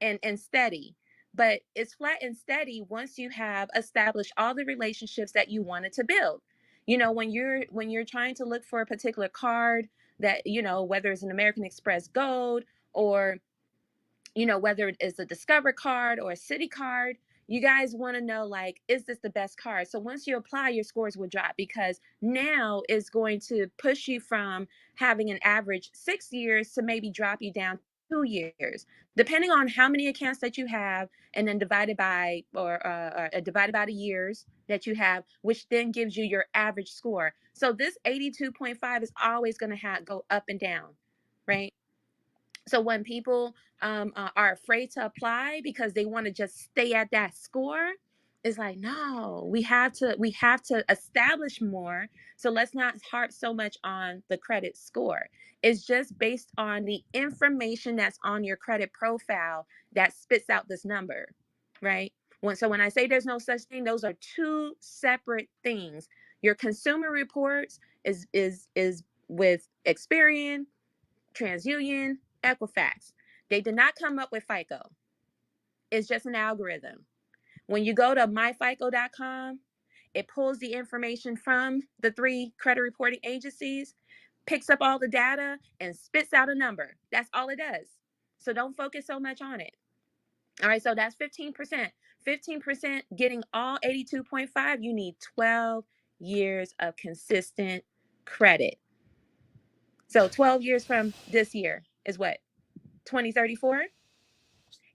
and steady. but it's flat and steady once you have established all the relationships that you wanted to build. You know, when you're trying to look for a particular card that, you know, whether it's an American Express Gold, or you know, whether it's a Discover card or a City card, you guys want to know, like, is this the best card? So once you apply, your scores will drop, because now it's going to push you from having an average 6 years to maybe drop you down 2 years, depending on how many accounts that you have, and then divided by, or divided by the years that you have, which then gives you your average score. So this 82.5 is always going to go up and down, right? So when people are afraid to apply because they want to just stay at that score, it's like, no, we have to establish more. So let's not harp so much on the credit score. It's just based on the information that's on your credit profile that spits out this number, right? When I say there's no such thing, those are two separate things. Your consumer reports is with Experian, TransUnion, Equifax. They did not come up with FICO. It's just an algorithm. When you go to myfico.com, it pulls the information from the three credit reporting agencies, picks up all the data, and spits out a number. That's all it does. So don't focus so much on it. All right, so that's 15%. 15% getting all 82.5, you need 12 years of consistent credit. So 12 years from this year is what? 2034?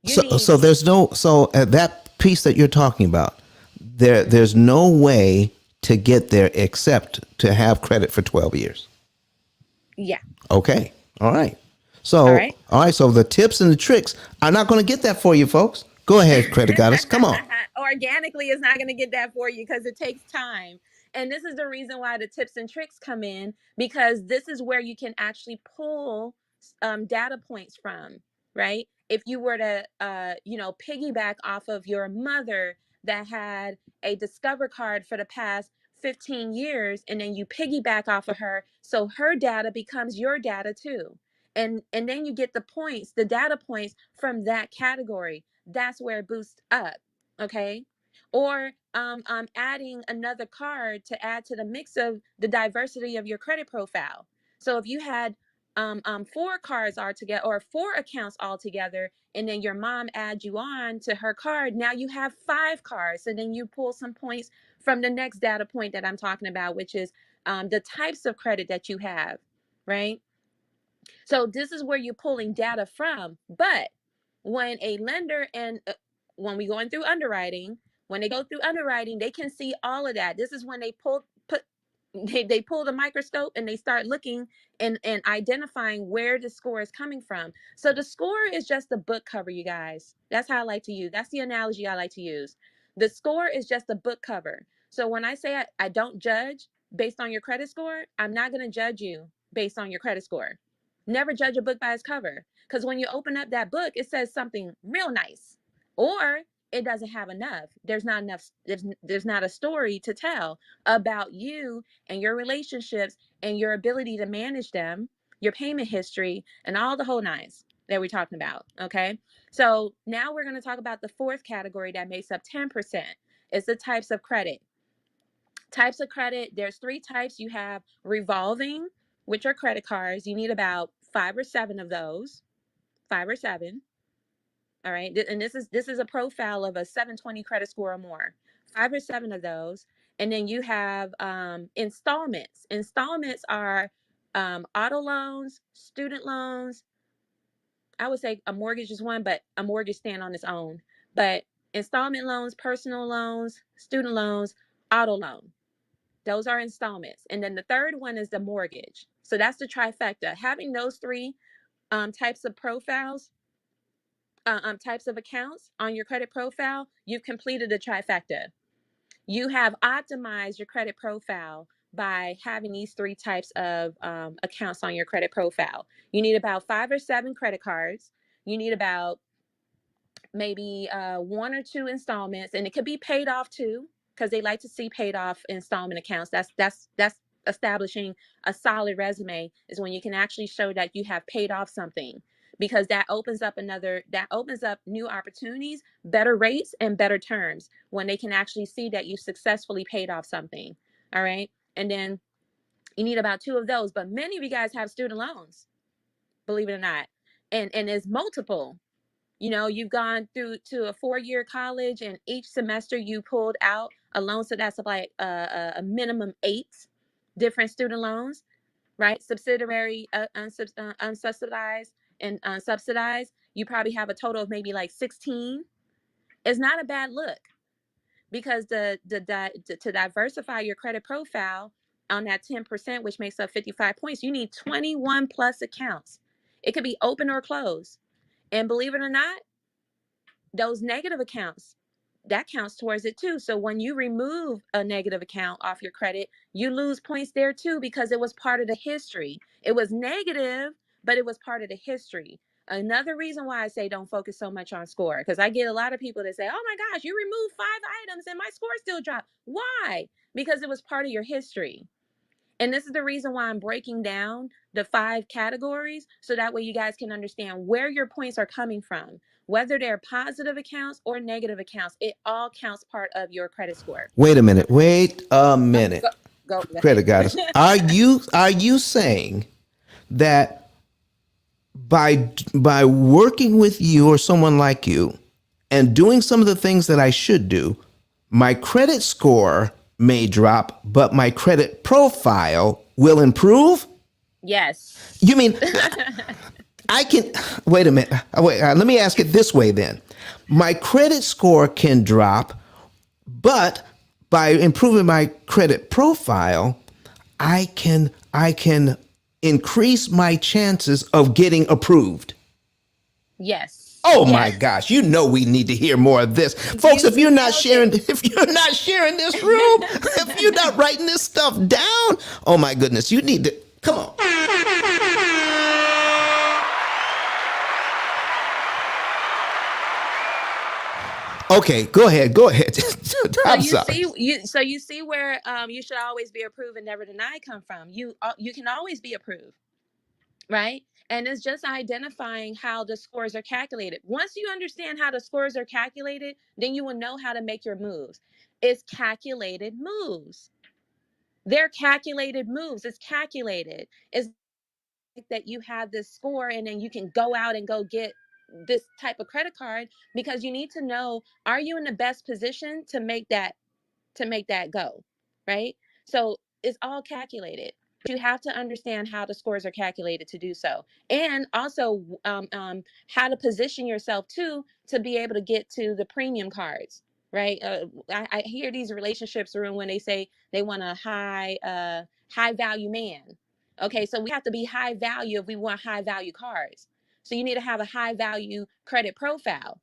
You need, So there's no, so that piece that you're talking about, there's no way to get there except to have credit for 12 years. yeah. Okay. All right. All So, right. all right. So the tips and the tricks, I'm not going to get that for you, folks. Go ahead, credit goddess. Come on. Organically is not going to get that for you because it takes time. And this is the reason why the tips and tricks come in, because this is where you can actually pull data points from, right? If you were to, piggyback off of your mother that had a Discover card for the past 15 years, and then you piggyback off of her, so her data becomes your data too. And then you get the points, the data points from that category. That's where it boosts up. Okay. Or adding another card to add to the mix of the diversity of your credit profile. So if you had four cards all together, or four accounts all together, and then your mom adds you on to her card, now you have 5 cards. And then you pull some points from the next data point that I'm talking about, which is the types of credit that you have, right? So this is where you're pulling data from. But when a lender and when we going through underwriting, when they go through underwriting, they can see all of that. This is when they pull the microscope and they start looking and identifying where the score is coming from. So the score is just the book cover, you guys. That's how I like to use. That's the analogy I like to use. The score is just the book cover. So when I say I don't judge based on your credit score, I'm not going to judge you based on your credit score. Never judge a book by its cover, because when you open up that book, it says something real nice, or it doesn't have enough. There's not enough. There's not a story to tell about you and your relationships and your ability to manage them, your payment history, and all the whole nines that we're talking about. Okay. So now we're going to talk about the fourth category that makes up 10%. It's the types of credit. Types of credit, there's 3 types. You have revolving, which are credit cards. You need about 5 or 7 of those. 5 or 7. All right. And this is a profile of a 720 credit score or more. 5 or 7 of those. And then you have installments. Installments are auto loans, student loans. I would say a mortgage is one, but a mortgage stand on its own. But installment loans, personal loans, student loans, auto loan. Those are installments. And then the third one is the mortgage. So that's the trifecta. Having those 3 types of profiles, types of accounts on your credit profile, you've completed the trifecta. You have optimized your credit profile by having these 3 types of accounts on your credit profile. You need about 5 or 7 credit cards. You need about maybe 1 or 2 installments, and it could be paid off too, because they like to see paid off installment accounts. That's establishing a solid resume, is when you can actually show that you have paid off something. because that opens up new opportunities, better rates, and better terms when they can actually see that you successfully paid off something. All right. And then you need about 2 of those. But many of you guys have student loans, believe it or not. And it's multiple. You know, you've gone through to a 4-year college, and each semester you pulled out a loan. So that's like a minimum 8 different student loans, right? Subsidiary, unsubsidized, and subsidized. You probably have a total of maybe like 16. It's not a bad look, because to diversify your credit profile on that 10%, which makes up 55 points, you need 21 plus accounts. It could be open or closed. And believe it or not, those negative accounts, that counts towards it too. So when you remove a negative account off your credit, you lose points there too, because it was part of the history. It was negative, but it was part of the history. Another reason why I say don't focus so much on score, because I get a lot of people that say, oh my gosh, you removed 5 items and my score still dropped. Why? Because it was part of your history. And this is the reason why I'm breaking down the 5 categories, so that way you guys can understand where your points are coming from. Whether they're positive accounts or negative accounts, it all counts part of your credit score. Wait a minute. Wait a minute. Go Credit ahead. goddess. Are you saying that by working with you or someone like you and doing some of the things that I should do, my credit score may drop, but my credit profile will improve? Yes. You mean I can wait a minute. Let me ask it this way then. My credit score can drop, but by improving my credit profile, I can increase my chances of getting approved. Yes. Oh my Yes. gosh, you know we need to hear more of this. Folks, You if you're not nailed sharing it. if you're not sharing this room, if you're not writing this stuff down, oh my goodness, you need to come on. Okay, go ahead. I'm sorry. So you see where you should always be approved and never denied come from. You can always be approved, right? And it's just identifying how the scores are calculated. Once you understand how the scores are calculated, then you will know how to make your moves. It's calculated moves. They're calculated moves. It's calculated. It's like that you have this score, and then you can go out and go get this type of credit card, because you need to know, are you in the best position to make that go, right? So it's all calculated. You have to understand how the scores are calculated to do so, and also how to position yourself to be able to get to the premium cards, right? I hear these relationships room when they say they want a high value man. Okay, so we have to be high value if we want high value cards. So you need to have a high value credit profile.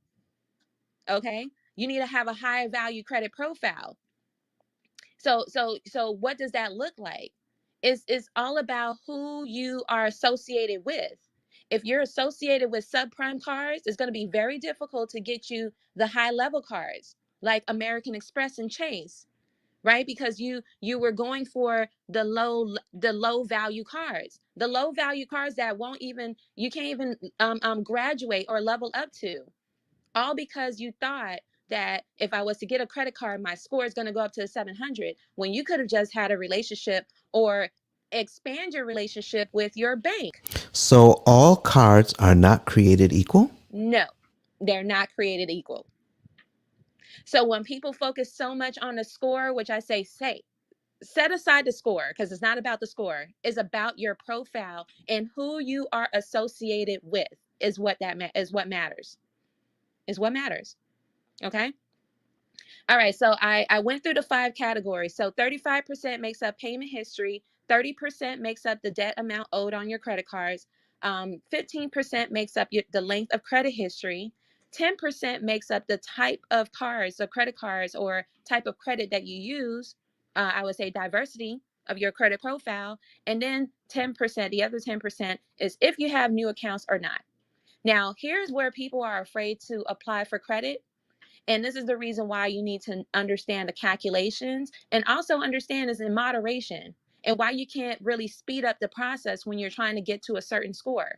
Okay, you need to have a high value credit profile. So what does that look like? It's all about who you are associated with. If you're associated with subprime cards, it's going to be very difficult to get you the high level cards like American Express and Chase, right? Because you were going for the low value cards, the low value cards that won't even, you can't even graduate or level up to, all because you thought that if I was to get a credit card, my score is going to go up to 700, when you could have just had a relationship or expand your relationship with your bank. So all cards are not created equal? No, they're not created equal. So when people focus so much on the score, which I say set aside the score, because it's not about the score. It's about your profile and who you are associated with is what matters. Is what matters. Okay. All right, so I went through the 5 categories. So 35% makes up payment history, 30% makes up the debt amount owed on your credit cards, 15% makes up the length of credit history, 10% makes up the type of cards, so credit cards or type of credit that you use. I would say diversity of your credit profile, and then 10%, the other 10% is if you have new accounts or not. Now, here's where people are afraid to apply for credit. And this is the reason why you need to understand the calculations and also understand is in moderation, and why you can't really speed up the process when you're trying to get to a certain score.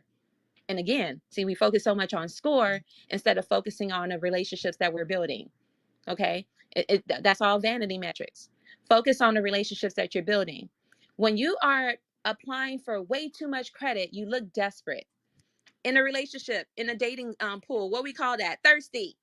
And again, see, we focus so much on score instead of focusing on the relationships that we're building. Okay. That's all vanity metrics. Focus on the relationships that you're building. When you are applying for way too much credit, you look desperate. In a relationship, in a dating pool, what we call that? Thirsty.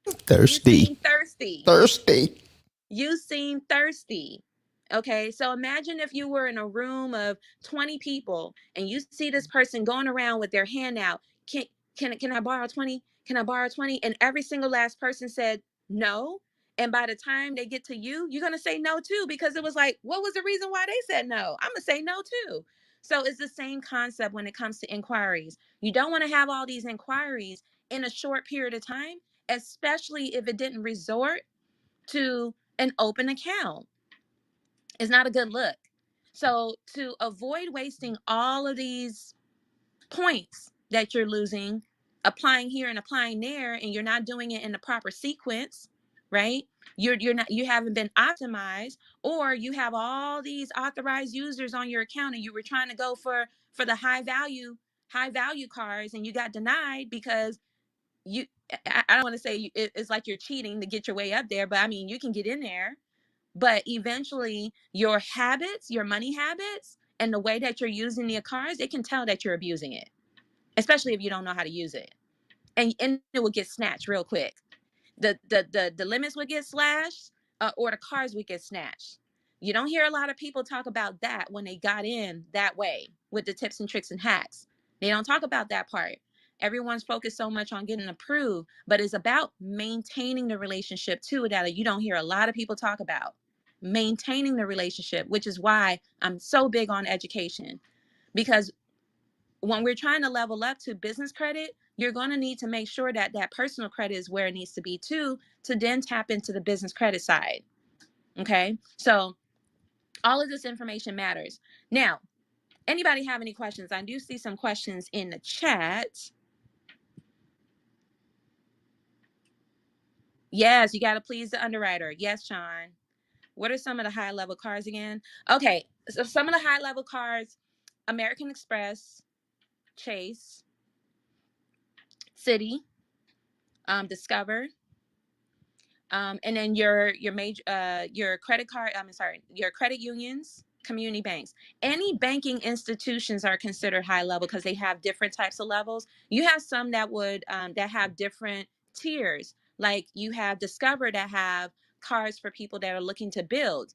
You Thirsty. seem thirsty. Thirsty. You seem thirsty. Okay, so imagine if you were in a room of 20 people and you see this person going around with their hand out. Can can I borrow 20? Can I borrow 20? And every single last person said no. And by the time they get to you, you're gonna say no too, because it was like, what was the reason why they said no? I'm gonna say no too. So it's the same concept when it comes to inquiries. You don't want to have all these inquiries in a short period of time, especially if it didn't resort to an open account. It's not a good look. So to avoid wasting all of these points that you're losing, applying here and applying there, and you're not doing it in the proper sequence, right? You haven't been optimized, or you have all these authorized users on your account, and you were trying to go for the high value cars, and you got denied because you I don't want to say it's like you're cheating to get your way up there, but I mean, you can get in there, but eventually your habits, your money habits, and the way that you're using the cards, it can tell that you're abusing it, especially if you don't know how to use it. And it will get snatched real quick. The limits would get slashed, or the cards would get snatched. You don't hear a lot of people talk about that when they got in that way with the tips and tricks and hacks. They don't talk about that part. Everyone's focused so much on getting approved, but it's about maintaining the relationship too, that you don't hear a lot of people talk about. Maintaining the relationship, which is why I'm so big on education, because when we're trying to level up to business credit, you're going to need to make sure that that personal credit is where it needs to be too, to then tap into the business credit side. Okay, so all of this information matters. Now, anybody have any questions? I do see some questions in the chat. Yes, you got to please the underwriter. Yes, Sean. What are some of the high level cars again? Okay, so some of the high level cars: American Express, Chase, Citi, Discover, and then your major your credit card. I'm sorry, your credit unions, community banks. Any banking institutions are considered high level because they have different types of levels. You have some that would that have different tiers. Like you have Discover that have cards for people that are looking to build.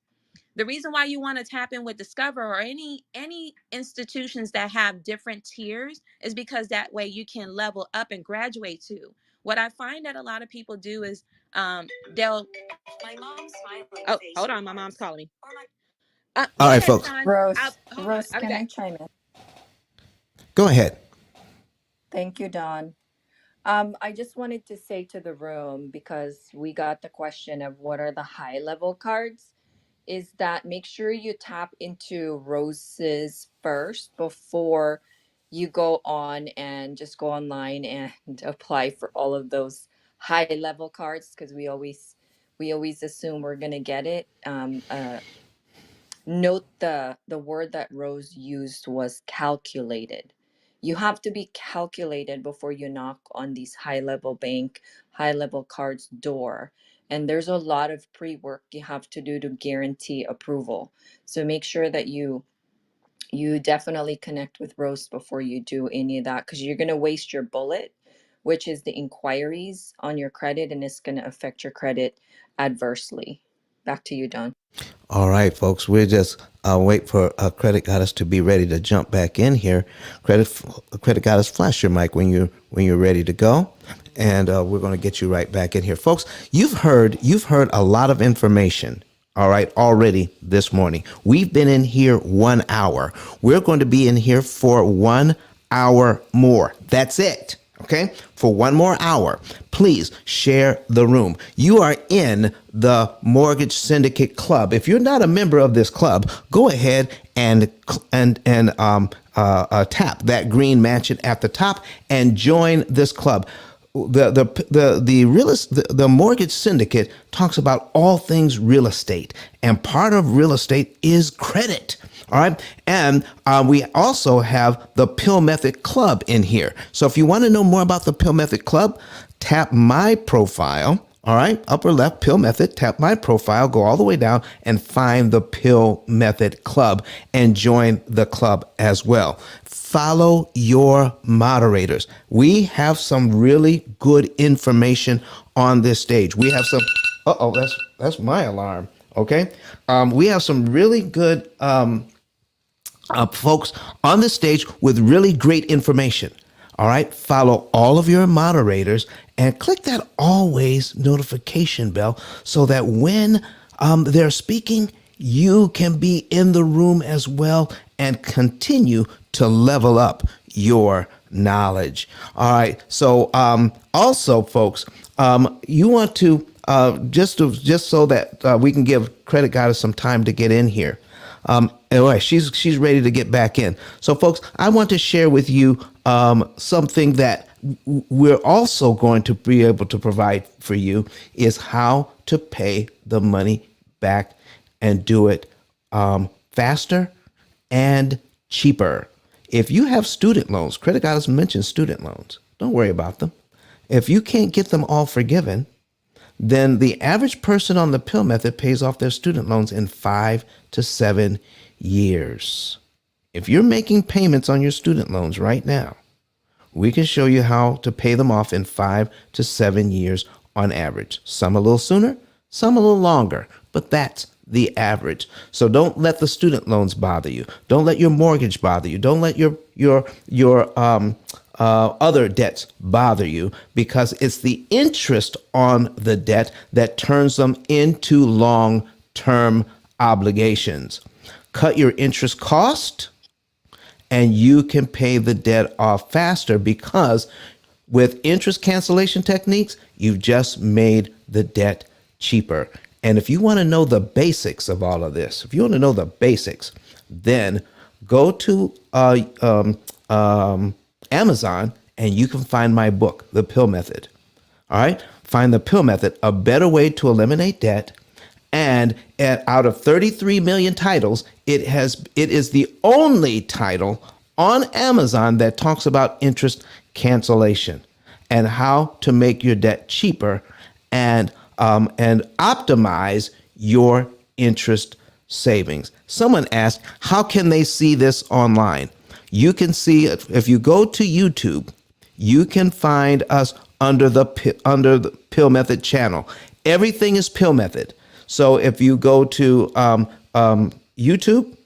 The reason why you want to tap in with Discover or any institutions that have different tiers is because that way you can level up and graduate to. What I find that a lot of people do is they'll. My mom's smiling. Oh, hold on, my mom's calling me. All Go right, ahead, folks. Sean. Rose, Hold on. Rose, I'll be can I back. chime in? Go ahead. Thank you, Don. I just wanted to say to the room, because we got the question of what are the high level cards, is that make sure you tap into Rose's first before you go on and just go online and apply for all of those high level cards, because we always assume we're gonna get it. Note the word that Rose used was calculated. You have to be calculated before you knock on these high level bank, high level cards door. And there's a lot of pre-work you have to do to guarantee approval. So make sure that you definitely connect with Rose before you do any of that, because you're going to waste your bullet, which is the inquiries on your credit, and it's going to affect your credit adversely. Back to you, Don. All right, folks. We're just wait for Credit Goddess to be ready to jump back in here. Credit Goddess, flash your mic when you're ready to go, and we're going to get you right back in here, folks. You've heard a lot of information. All right, already this morning. We've been in here 1 hour. We're going to be in here for 1 hour more. That's it. Okay, for 1 more hour, please share the room. You are in the Mortgage Syndicate Club. If you're not a member of this club, go ahead and tap that green mansion at the top and join this club. The Mortgage Syndicate talks about all things real estate, and part of real estate is credit. All right. And we also have the Pill Method Club in here. So if you want to know more about the Pill Method Club, tap my profile. All right. Upper left, Pill Method, tap my profile, go all the way down and find the Pill Method Club and join the club as well. Follow your moderators. We have some really good information on this stage. We have some, that's my alarm. Okay. We have some really good folks on the stage with really great information. All right. Follow all of your moderators and click that always notification bell so that when they're speaking, you can be in the room as well and continue to level up your knowledge. All right. So also, folks, you want to just so that we can give Credit Goddess some time to get in here. Anyway, she's ready to get back in. So, folks, I want to share with you something that we're also going to be able to provide for you is how to pay the money back and do it faster and cheaper. If you have student loans, Credit Goddess mentioned student loans. Don't worry about them. If you can't get them all forgiven, then the average person on the pill method pays off their student loans in 5 to 7 years. If you're making payments on your student loans right now, we can show you how to pay them off in 5 to 7 years on average. Some a little sooner, some a little longer, but that's the average. So don't let the student loans bother you. Don't let your mortgage bother you. Don't let your other debts bother you, because it's the interest on the debt that turns them into long-term obligations. Cut your interest cost and you can pay the debt off faster, because with interest cancellation techniques, you've just made the debt cheaper. And if you want to know the basics of all of this, if you want to know the basics, then go to Amazon and you can find my book, The Pill Method. All right. Find The Pill Method, a better way to eliminate debt. And out of 33 million titles, it is the only title on Amazon that talks about interest cancellation and how to make your debt cheaper and optimize your interest savings. Someone asked, how can they see this online? You can see it if you go to YouTube. You can find us under the Pill Method channel. Everything is Pill Method. So if you go to YouTube,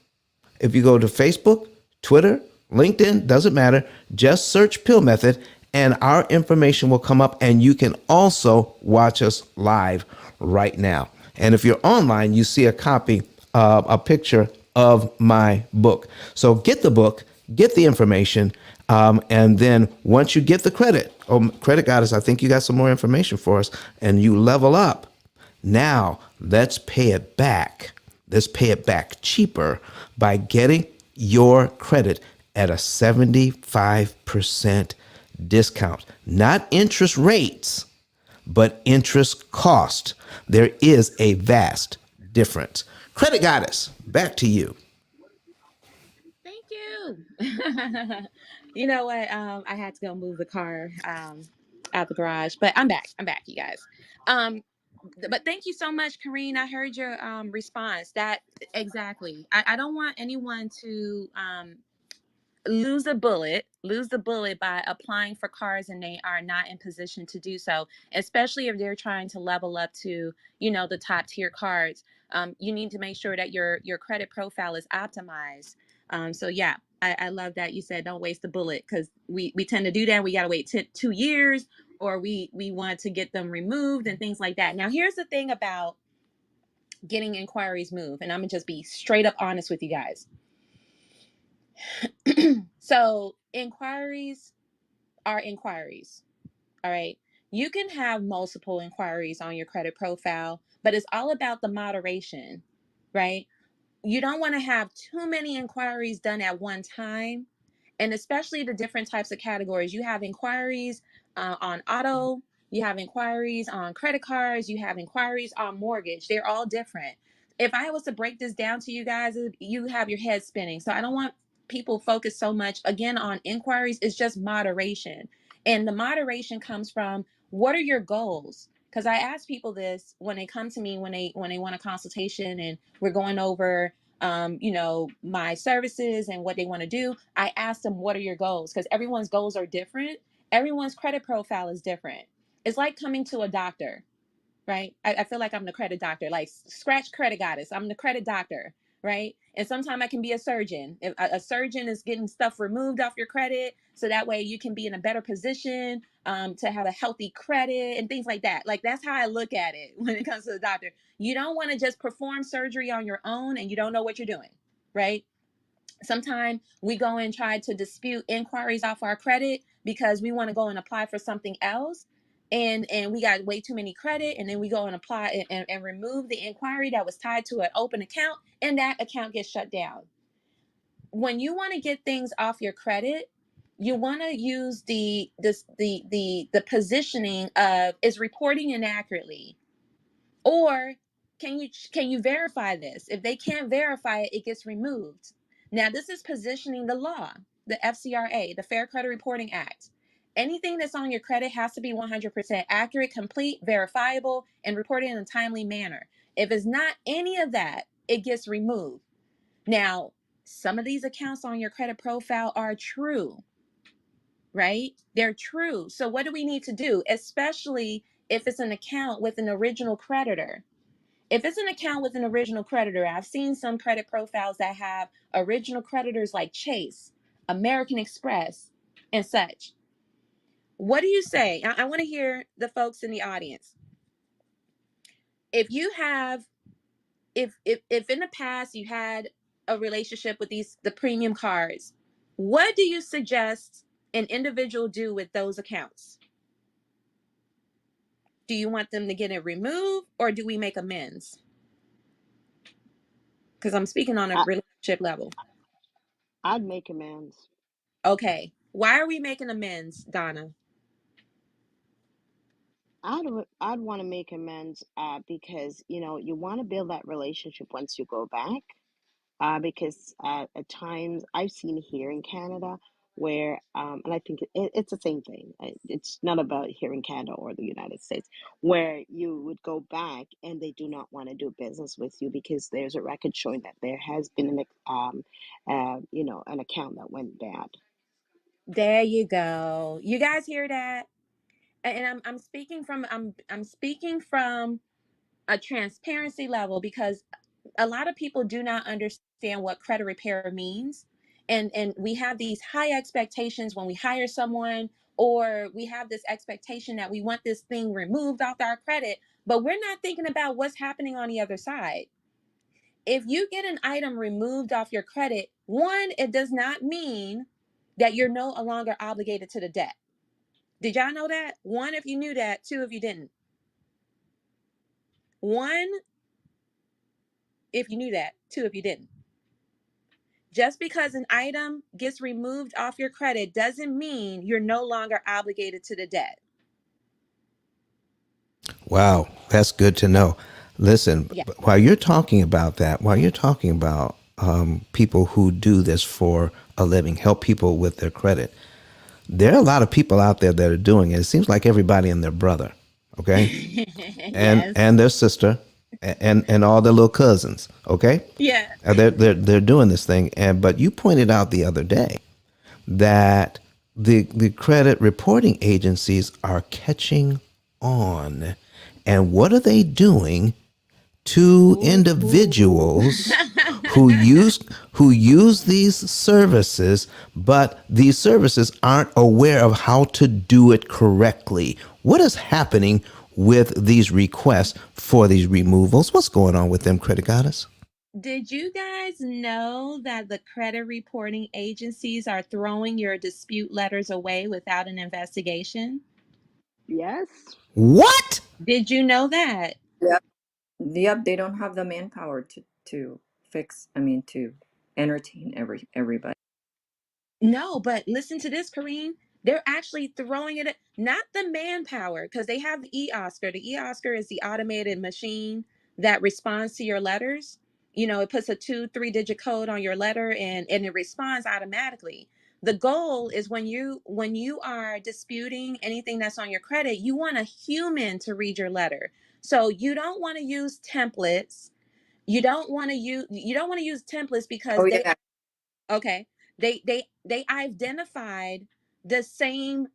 if you go to Facebook, Twitter, LinkedIn, doesn't matter, just search Pill Method and our information will come up, and you can also watch us live right now. And if you're online, you see a copy, a picture of my book. So get the book, get the information, and then once you get the credit, Credit Goddess, I think you got some more information for us, and you level up. Now, let's pay it back. Let's pay it back cheaper by getting your credit at a 75% discount. Not interest rates, but interest cost. There is a vast difference. Credit Goddess, back to you. Thank you. You know what? I had to go move the car out the garage, but I'm back. I'm back, you guys. But thank you so much, Kareen. I heard your response. That exactly. I don't want anyone to lose the bullet by applying for cars and they are not in position to do so, especially if they're trying to level up to, you know, the top tier cards. You need to make sure that your credit profile is optimized. So yeah, I love that you said don't waste the bullet, because we tend to do that. We got to wait 2 years, or we want to get them removed and things like that. Now here's the thing about getting inquiries moved, and I'm gonna just be straight up honest with you guys. So inquiries are inquiries. All right. You can have multiple inquiries on your credit profile, but it's all about the moderation, right? You don't want to have too many inquiries done at one time, and especially the different types of categories. You have inquiries on auto, you have inquiries on credit cards, you have inquiries on mortgage. They're all different. If I was to break this down to you guys, you have your head spinning. So I don't want people focus so much again on inquiries. It's just moderation. And the moderation comes from, what are your goals? Because I ask people this when they come to me, when they want a consultation and we're going over my services and what they want to do. I ask them, what are your goals? Because everyone's goals are different. Everyone's credit profile is different. It's like coming to a doctor, right? I feel like I'm the credit doctor, like scratch credit goddess. I'm the credit doctor, right? And sometimes I can be a surgeon. If a surgeon is getting stuff removed off your credit, so that way you can be in a better position to have a healthy credit and things like that. Like, that's how I look at it when it comes to the doctor. You don't want to just perform surgery on your own and you don't know what you're doing, right? Sometimes we go and try to dispute inquiries off our credit because we want to go and apply for something else, and we got way too many credit, and then we go and apply and remove the inquiry that was tied to an open account, and that account gets shut down. When you want to get things off your credit, you want to use the positioning of, is reporting inaccurately, or can you verify this? If they can't verify it, it gets removed. Now, this is positioning the law, the FCRA, the Fair Credit Reporting Act. Anything that's on your credit has to be 100% accurate, complete, verifiable, and reported in a timely manner. If it's not any of that, it gets removed. Now, some of these accounts on your credit profile are true, right? They're true. So what do we need to do, especially if it's an account with an original creditor? If it's an account with an original creditor, I've seen some credit profiles that have original creditors like Chase, American Express, and such. What do you say? I want to hear the folks in the audience. If you have, if in the past you had a relationship with the premium cards, what do you suggest an individual do with those accounts? Do you want them to get it removed, or do we make amends? Because I'm speaking on a I, relationship level. I'd make amends. Okay. Why are we making amends, Donna? I'd want to make amends because you want to build that relationship once you go back. Because at times I've seen here in Canada where, and I think it's the same thing. It's not about here in Canada or the United States, where you would go back and they do not want to do business with you because there's a record showing that there has been an account that went bad. There you go. You guys hear that? And I'm speaking from I'm speaking from a transparency level, because a lot of people do not understand what credit repair means. And we have these high expectations when we hire someone, or we have this expectation that we want this thing removed off our credit, but we're not thinking about what's happening on the other side. If you get an item removed off your credit, one, it does not mean that you're no longer obligated to the debt. Did y'all know that? One, if you knew that. Two, if you didn't. One, if you knew that. Two, if you didn't. Just because an item gets removed off your credit doesn't mean you're no longer obligated to the debt. Wow, that's good to know. Listen, Yeah. while you're talking about that, while you're talking about people who do this for a living, help people with their credit, there are a lot of people out there that are doing it. It seems like everybody and their brother, okay, and Yes. and their sister, and all their little cousins, okay. Yeah. They're doing this thing, and but you pointed out the other day that the credit reporting agencies are catching on. And what are they doing to Ooh. individuals who use these services, but these services aren't aware of how to do it correctly? What is happening with these requests for these removals? What's going on with them, Credit Goddess? Did you guys know that the credit reporting agencies are throwing your dispute letters away without an investigation? Yes. What? Did you know that? Yep. Yep, they don't have the manpower to fix, I mean, to entertain everybody. No, but listen to this, Kareen. They're actually throwing it at not the manpower, because they have the e-Oscar. The e-Oscar is the automated machine that responds to your letters. You know, it puts a 2-3 digit code on your letter, and it responds automatically. The goal is when you are disputing anything that's on your credit, you want a human to read your letter. So you don't want to use templates. You don't want to use templates because Oh they, yeah. okay, they identified the same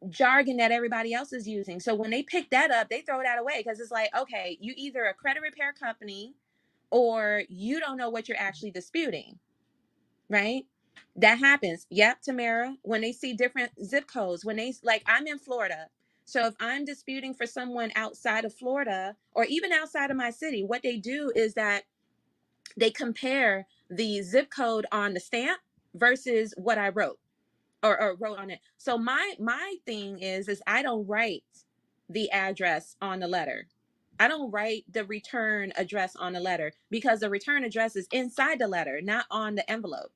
jargon that everybody else is using. So when they pick that up, they throw that away because it's like, okay, you either a credit repair company or you don't know what you're actually disputing, right? That happens. Yep, Tamara. When they see different zip codes, when they, like, I'm in Florida. So if I'm disputing for someone outside of Florida or even outside of my city, what they do is that they compare the zip code on the stamp versus what I wrote or wrote on it. So my thing is I don't write the address on the letter. I don't write the return address on the letter because the return address is inside the letter, not on the envelope.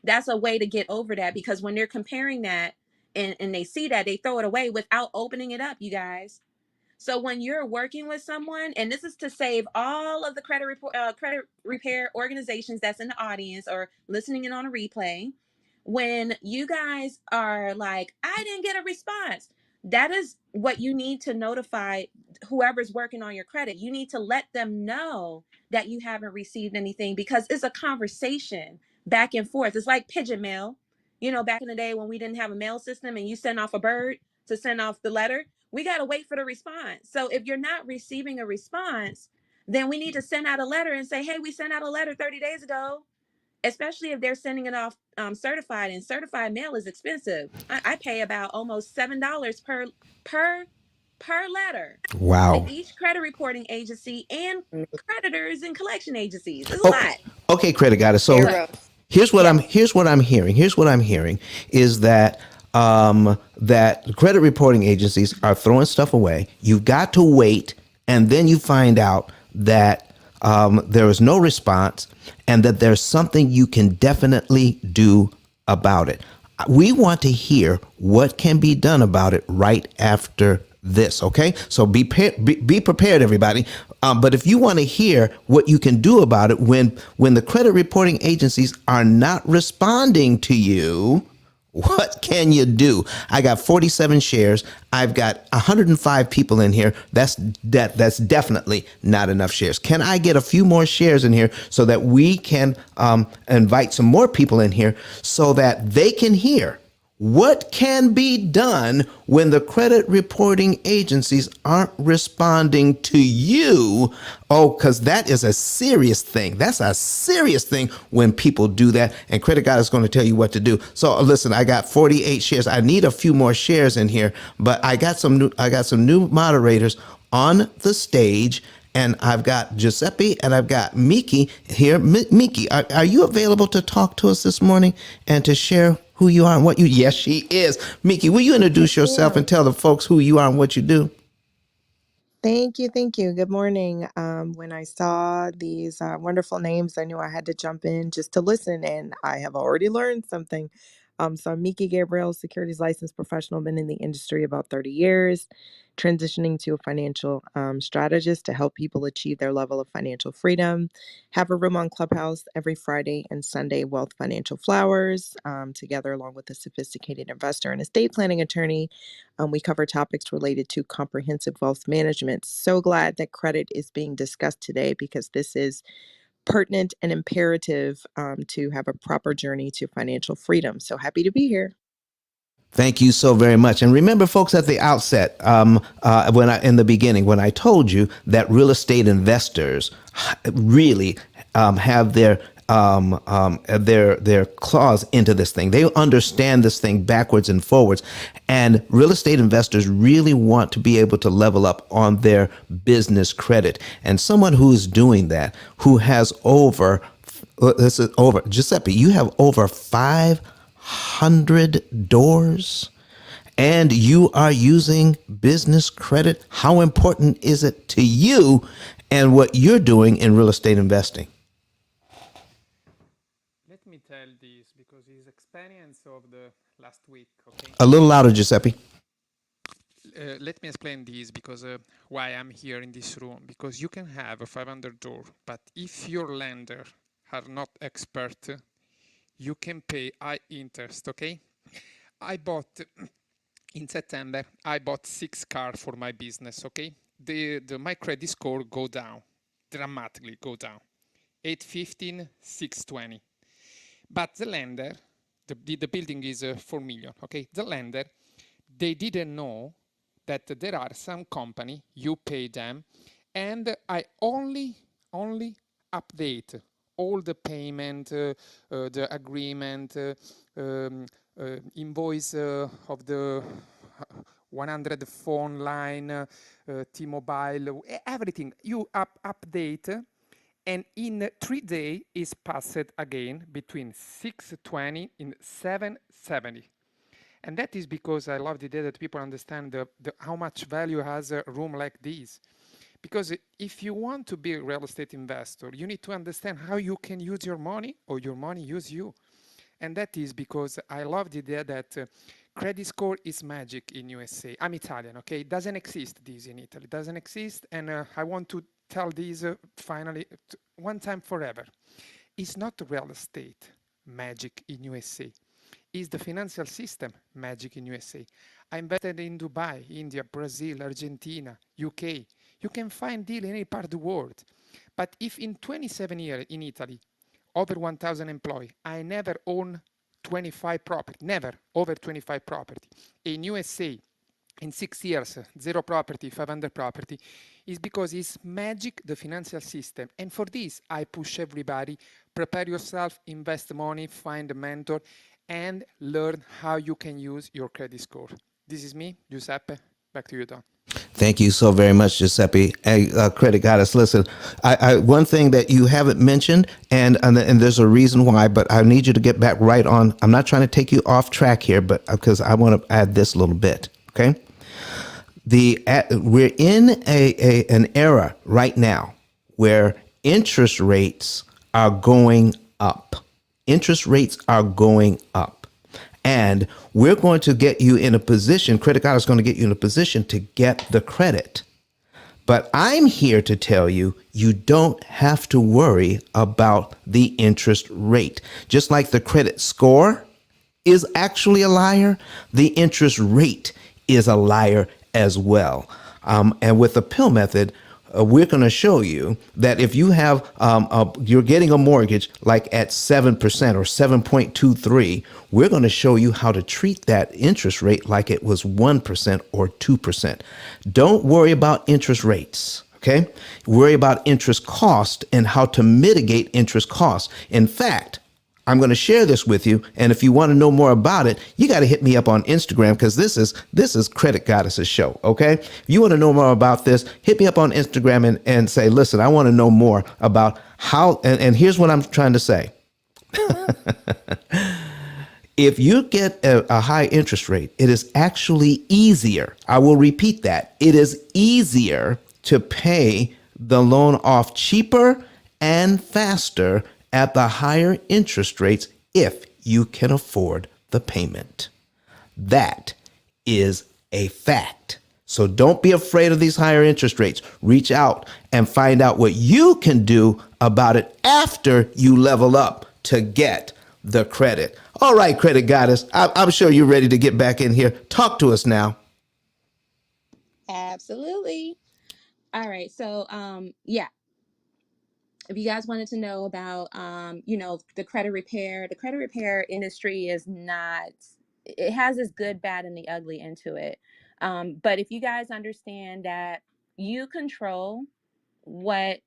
That's a way to get over that, because when they're comparing that and they see that, they throw it away without opening it up, you guys. So when you're working with someone, and this is to save all of the credit repair organizations that's in the audience or listening in on a replay, when you guys are like, I didn't get a response, that is what you need to notify whoever's working on your credit. You need to let them know that you haven't received anything, because it's a conversation back and forth. It's like pigeon mail. You know, back in the day when we didn't have a mail system and you send off a bird to send off the letter, we got to wait for the response. So if you're not receiving a response, then we need to send out a letter and say, hey, we sent out a letter 30 days ago, especially if they're sending it off certified, and certified mail is expensive. I pay about almost $7 per per letter to Wow. each credit reporting agency and creditors and collection agencies. It's a Oh, lot. okay, credit got it. Hey So So Rose. yes. here's what I'm hearing. Here's what I'm hearing is that that credit reporting agencies are throwing stuff away. You've got to wait, and then you find out that there is no response, and that there's something you can definitely do about it. We want to hear what can be done about it right after this. Okay, so be prepared, everybody. But if you want to hear what you can do about it when the credit reporting agencies are not responding to you, what can you do? I got 47 shares. I've got 105 people in here. That's definitely not enough shares. Can I get a few more shares in here so that we can invite some more people in here so that they can hear what can be done when the credit reporting agencies aren't responding to you? Oh, because that is a serious thing. That's a serious thing when people do that. And Credit God is going to tell you what to do. So listen, I got 48 shares. I need a few more shares in here, but I got some new moderators on the stage. And I've got Giuseppe and I've got Miki here. Miki, are you available to talk to us this morning and to share who you are and what you? Yes, she is. Miki, will you introduce yourself and Yeah. tell the folks who you are and what you do? Thank you. Thank you. Good morning. When I saw these wonderful names, I knew I had to jump in just to listen, and I have already learned something. So I'm Miki Gabriel, securities licensed professional, been in the industry about 30 years, transitioning to a financial strategist to help people achieve their level of financial freedom. Have a room on Clubhouse every Friday and Sunday, Wealth Financial Flowers, together along with a sophisticated investor and estate planning attorney. We cover topics related to comprehensive wealth management. So glad that credit is being discussed today, because this is pertinent and imperative to have a proper journey to financial freedom. So happy to be here. Thank you so very much. And remember, folks, at the outset, in the beginning, when I told you that real estate investors really have their claws into this thing. They understand this thing backwards and forwards. And real estate investors really want to be able to level up on their business credit. And someone who is doing that, who has over, this is over, Giuseppe, you have over 500 doors and you are using business credit. How important is it to you and what you're doing in real estate investing? A little louder, Giuseppe. let me explain this because why I'm here in this room. Because you can have a 500 door, but if your lender are not expert, you can pay high interest. Okay, I bought in September. I bought 6 cars for my business. Okay, the my credit score go down dramatically. Go down 815, 620. But the lender, the building is 4 million. Okay, the lender, they didn't know that there are some company you pay them, and I only update all the payment, the agreement, invoice of the 100 phone line, T-Mobile, everything. You update, and in 3 days is passed again between 620 and 770. And that is because I love the idea that people understand how much value has a room like this. Because if you want to be a real estate investor, you need to understand how you can use your money or your money use you. And that is because I love the idea that credit score is magic in USA. I'm Italian, okay? It doesn't exist this in Italy. It doesn't exist. And I want to tell this finally one time forever. It's not real estate magic in USA. It's the financial system magic in USA. I invested in Dubai, India, Brazil, Argentina, UK. You can find deal in any part of the world. But if in 27 years in Italy, over 1,000 employees, I never own 25 property, never over 25 property. In USA, in 6 years, 0 property, 500 property, is because it's magic, the financial system. And for this, I push everybody, prepare yourself, invest money, find a mentor, and learn how you can use your credit score. This is me, Giuseppe. Back to you, Don. Thank you so very much, Giuseppe. Hey, Credit Goddess, listen, one thing that you haven't mentioned, and there's a reason why, but I need you to get back right on. I'm not trying to take you off track here, but because I want to add this little bit, okay? We're in an era right now where interest rates are going up. Interest rates are going up. And we're going to get you in a position, Credit Card is going to get you in a position to get the credit. But I'm here to tell you, you don't have to worry about the interest rate. Just like the credit score is actually a liar, the interest rate is a liar as well. And with the P.I.L.L method, we're going to show you that if you have you're getting a mortgage like at 7% or 7.23, we're going to show you how to treat that interest rate like it was 1% or 2%. Don't worry about interest rates. Okay, worry about interest cost and how to mitigate interest costs. In fact, I'm going to share this with you, and if you want to know more about it, you got to hit me up on Instagram, because this is Credit Goddess's show. Okay, if you want to know more about this, hit me up on Instagram and say, listen, I want to know more about how. And here's what I'm trying to say: if you get a high interest rate, it is actually easier. I will repeat that: it is easier to pay the loan off cheaper and faster at the higher interest rates if you can afford the payment. That is a fact. So don't be afraid of these higher interest rates. Reach out and find out what you can do about it after you level up to get the credit. All right, Credit Goddess, I'm sure you're ready to get back in here. Talk to us now. Absolutely. All right. So, yeah, if you guys wanted to know about, the credit repair industry is not, it has this good, bad, and the ugly into it. But if you guys understand that you control what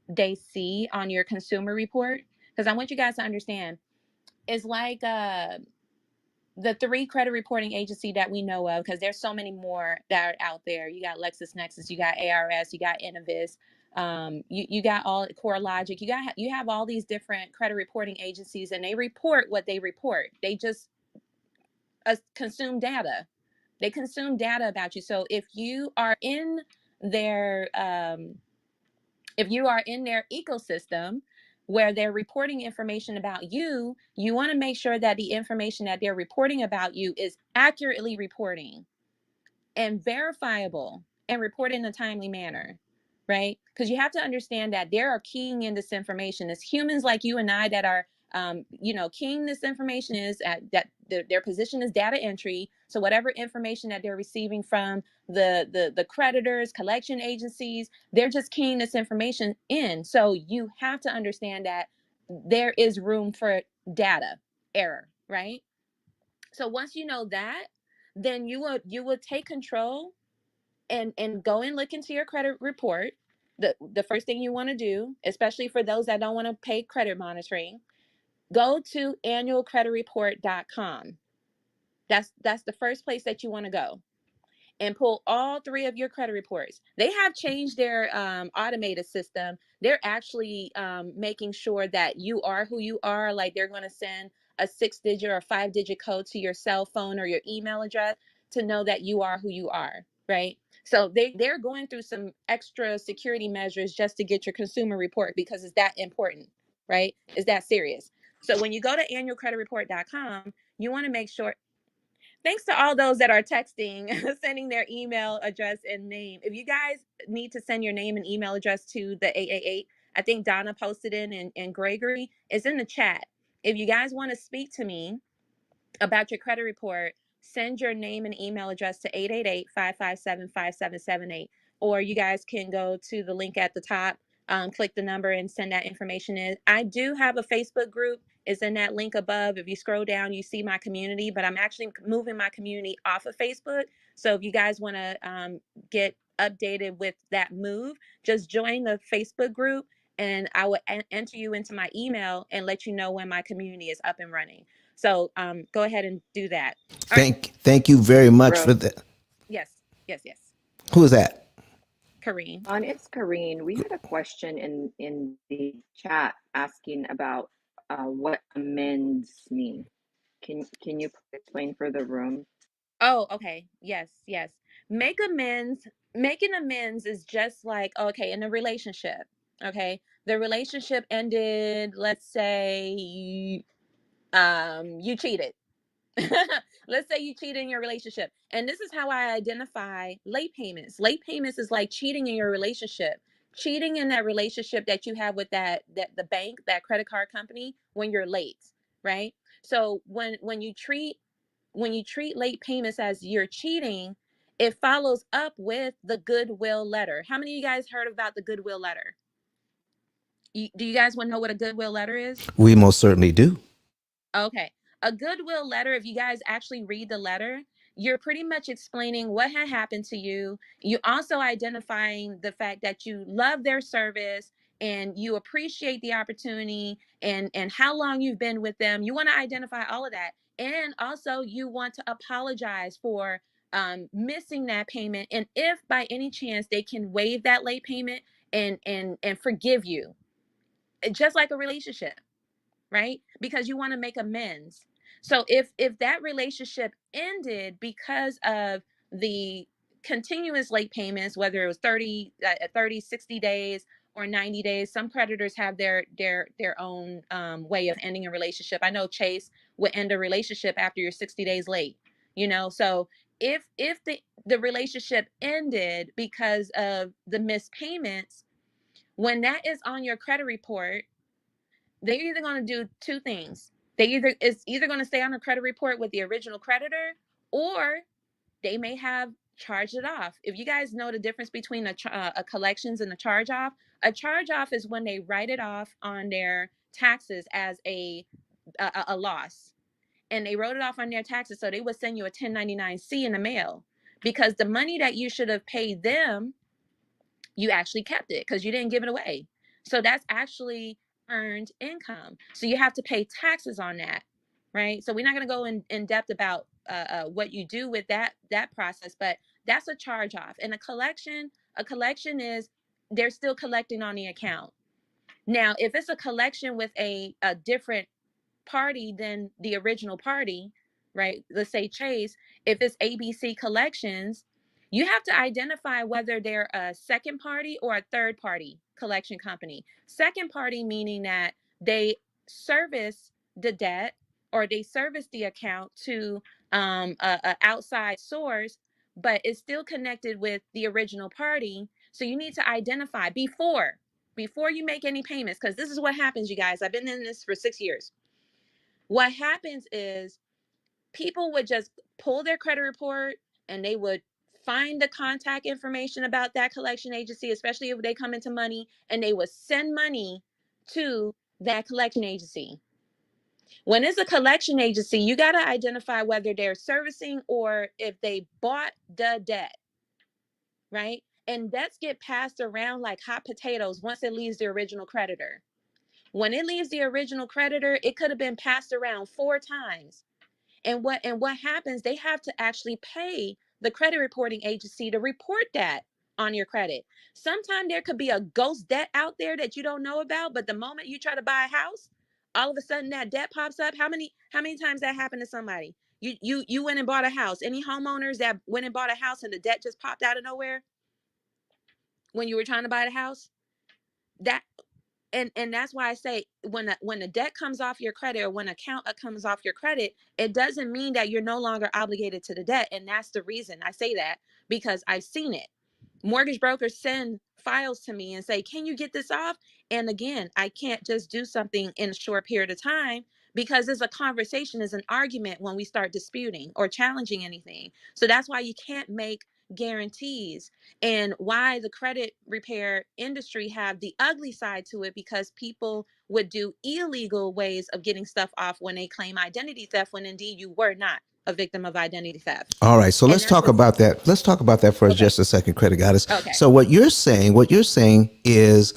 they see on your consumer report, because I want you guys to understand, it's like the 3 credit reporting agency that we know of, because there's so many more that are out there. You got LexisNexis, you got ARS, you got Innovis, you got all CoreLogic, you have all these different credit reporting agencies, and they report what they report. They just consume data. They consume data about you. So if you are in their ecosystem where they're reporting information about you, you want to make sure that the information that they're reporting about you is accurately reporting. and verifiable and reported in a timely manner, right? Because you have to understand that there are keying in this information. It's humans like you and I that are, keying this information is at that their position is data entry. So whatever information that they're receiving from the creditors, collection agencies, they're just keying this information in. So you have to understand that there is room for data error, right? So once you know that, then you will take control and go and look into your credit report. The first thing you want to do, especially for those that don't want to pay credit monitoring, go to annualcreditreport.com. That's the first place that you want to go and pull all three of your credit reports. They have changed their automated system. They're actually making sure that you are who you are. Like they're going to send a 6-digit or 5-digit code to your cell phone or your email address to know that you are who you are, right? So they're going through some extra security measures just to get your consumer report because it's that important, right? It's that serious. So when you go to annualcreditreport.com, you want to make sure. Thanks to all those that are texting, sending their email address and name. If you guys need to send your name and email address to the 888, I think Donna posted it and Gregory is in the chat. If you guys want to speak to me about your credit report, send your name and email address to 888-557-5778. Or you guys can go to the link at the top, click the number and send that information in. I do have a Facebook group. It's in that link above. If you scroll down, you see my community, but I'm actually moving my community off of Facebook. So if you guys want to get updated with that move, just join the Facebook group and I will enter you into my email and let you know when my community is up and running. So go ahead and do that. All right. Thank you very much for Rose, that. Yes, yes, yes. Who is that? Kareem. on it's Kareen. We had a question in the chat asking about what amends mean. Can you explain for the room? Oh, okay. Yes, yes. Make amends. Making amends is just like, okay, in a relationship. Okay. The relationship ended, let's say you cheated. Let's say you cheat in your relationship. And this is how I identify late payments. Late payments is like cheating in your relationship. Cheating in that relationship that you have with that the bank, that credit card company when you're late, right? So when you treat late payments as you're cheating, it follows up with the goodwill letter. How many of you guys heard about the goodwill letter? Do you guys want to know what a goodwill letter is? We most certainly do. Okay. A goodwill letter, if you guys actually read the letter, you're pretty much explaining what had happened to you. You also identifying the fact that you love their service and you appreciate the opportunity and how long you've been with them. You want to identify all of that. And also you want to apologize for missing that payment. And if by any chance they can waive that late payment and forgive you, just like a relationship, right? Because you want to make amends. So if that relationship ended because of the continuous late payments, whether it was 60 days or 90 days, some creditors have their own way of ending a relationship. I know Chase would end a relationship after you're 60 days late, so if the relationship ended because of the missed payments, when that is on your credit report, they're either going to do two things. It's either going to stay on the credit report with the original creditor, or they may have charged it off. If you guys know the difference between a collections and a charge off is when they write it off on their taxes as a loss, and they wrote it off on their taxes, so they would send you a 1099-C in the mail because the money that you should have paid them, you actually kept it because you didn't give it away. So that's actually earned income. So you have to pay taxes on that, right? So we're not going to go in depth about what you do with that process, but that's a charge off. And a collection is they're still collecting on the account. Now, if it's a collection with a different party than the original party, right? Let's say Chase, if it's ABC Collections, you have to identify whether they're a second party or a third party collection company. Second party meaning that they service the debt or they service the account to a outside source, but it's still connected with the original party. So you need to identify before you make any payments, because this is what happens, you guys. I've been in this for 6 years. What happens is people would just pull their credit report and they would find the contact information about that collection agency, especially if they come into money, and they would send money to that collection agency. When it's a collection agency, you got to identify whether they're servicing or if they bought the debt, right? And debts get passed around like hot potatoes once it leaves the original creditor. When it leaves the original creditor, it could have been passed around 4 times. And what happens, they have to actually pay the credit reporting agency to report that on your credit. Sometimes there could be a ghost debt out there that you don't know about, but the moment you try to buy a house, all of a sudden that debt pops up. How many times that happened to somebody? You went and bought a house. Any homeowners that went and bought a house and the debt just popped out of nowhere when you were trying to buy the house? That and that's why I say when the debt comes off your credit, or when account comes off your credit, it doesn't mean that you're no longer obligated to the debt. And that's the reason I say that, because I've seen it. Mortgage brokers send files to me and say, can you get this off? And again, I can't just do something in a short period of time, because it's a conversation, is an argument when we start disputing or challenging anything. So that's why you can't make guarantees, and why the credit repair industry have the ugly side to it, because people would do illegal ways of getting stuff off when they claim identity theft, when indeed you were not a victim of identity theft. All right, so And let's that's talk the about that. Let's talk about that for okay. just a second, Credit Goddess. Okay. So what you're saying is,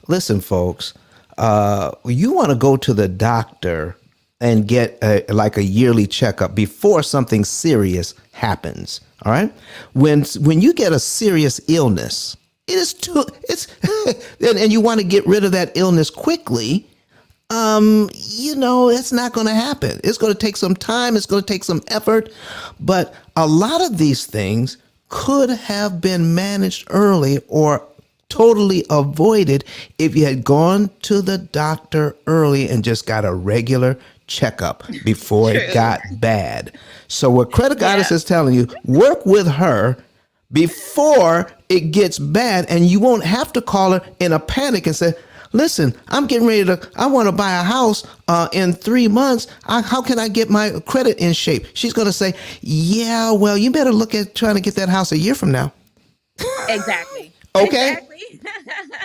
listen, folks, you want to go to the doctor and get like a yearly checkup before something serious happens. All right, when you get a serious illness, it is too it's and you want to get rid of that illness quickly. It's not going to happen. It's going to take some time. It's going to take some effort. But a lot of these things could have been managed early or totally avoided if you had gone to the doctor early and just got a regular checkup before it got bad. So what Credit Goddess is telling you, work with her before it gets bad, and you won't have to call her in a panic and say, listen, I'm getting ready I want to buy a house in 3 months. How can I get my credit in shape? She's going to say, yeah, well, you better look at trying to get that house a year from now. Exactly. Okay. Exactly.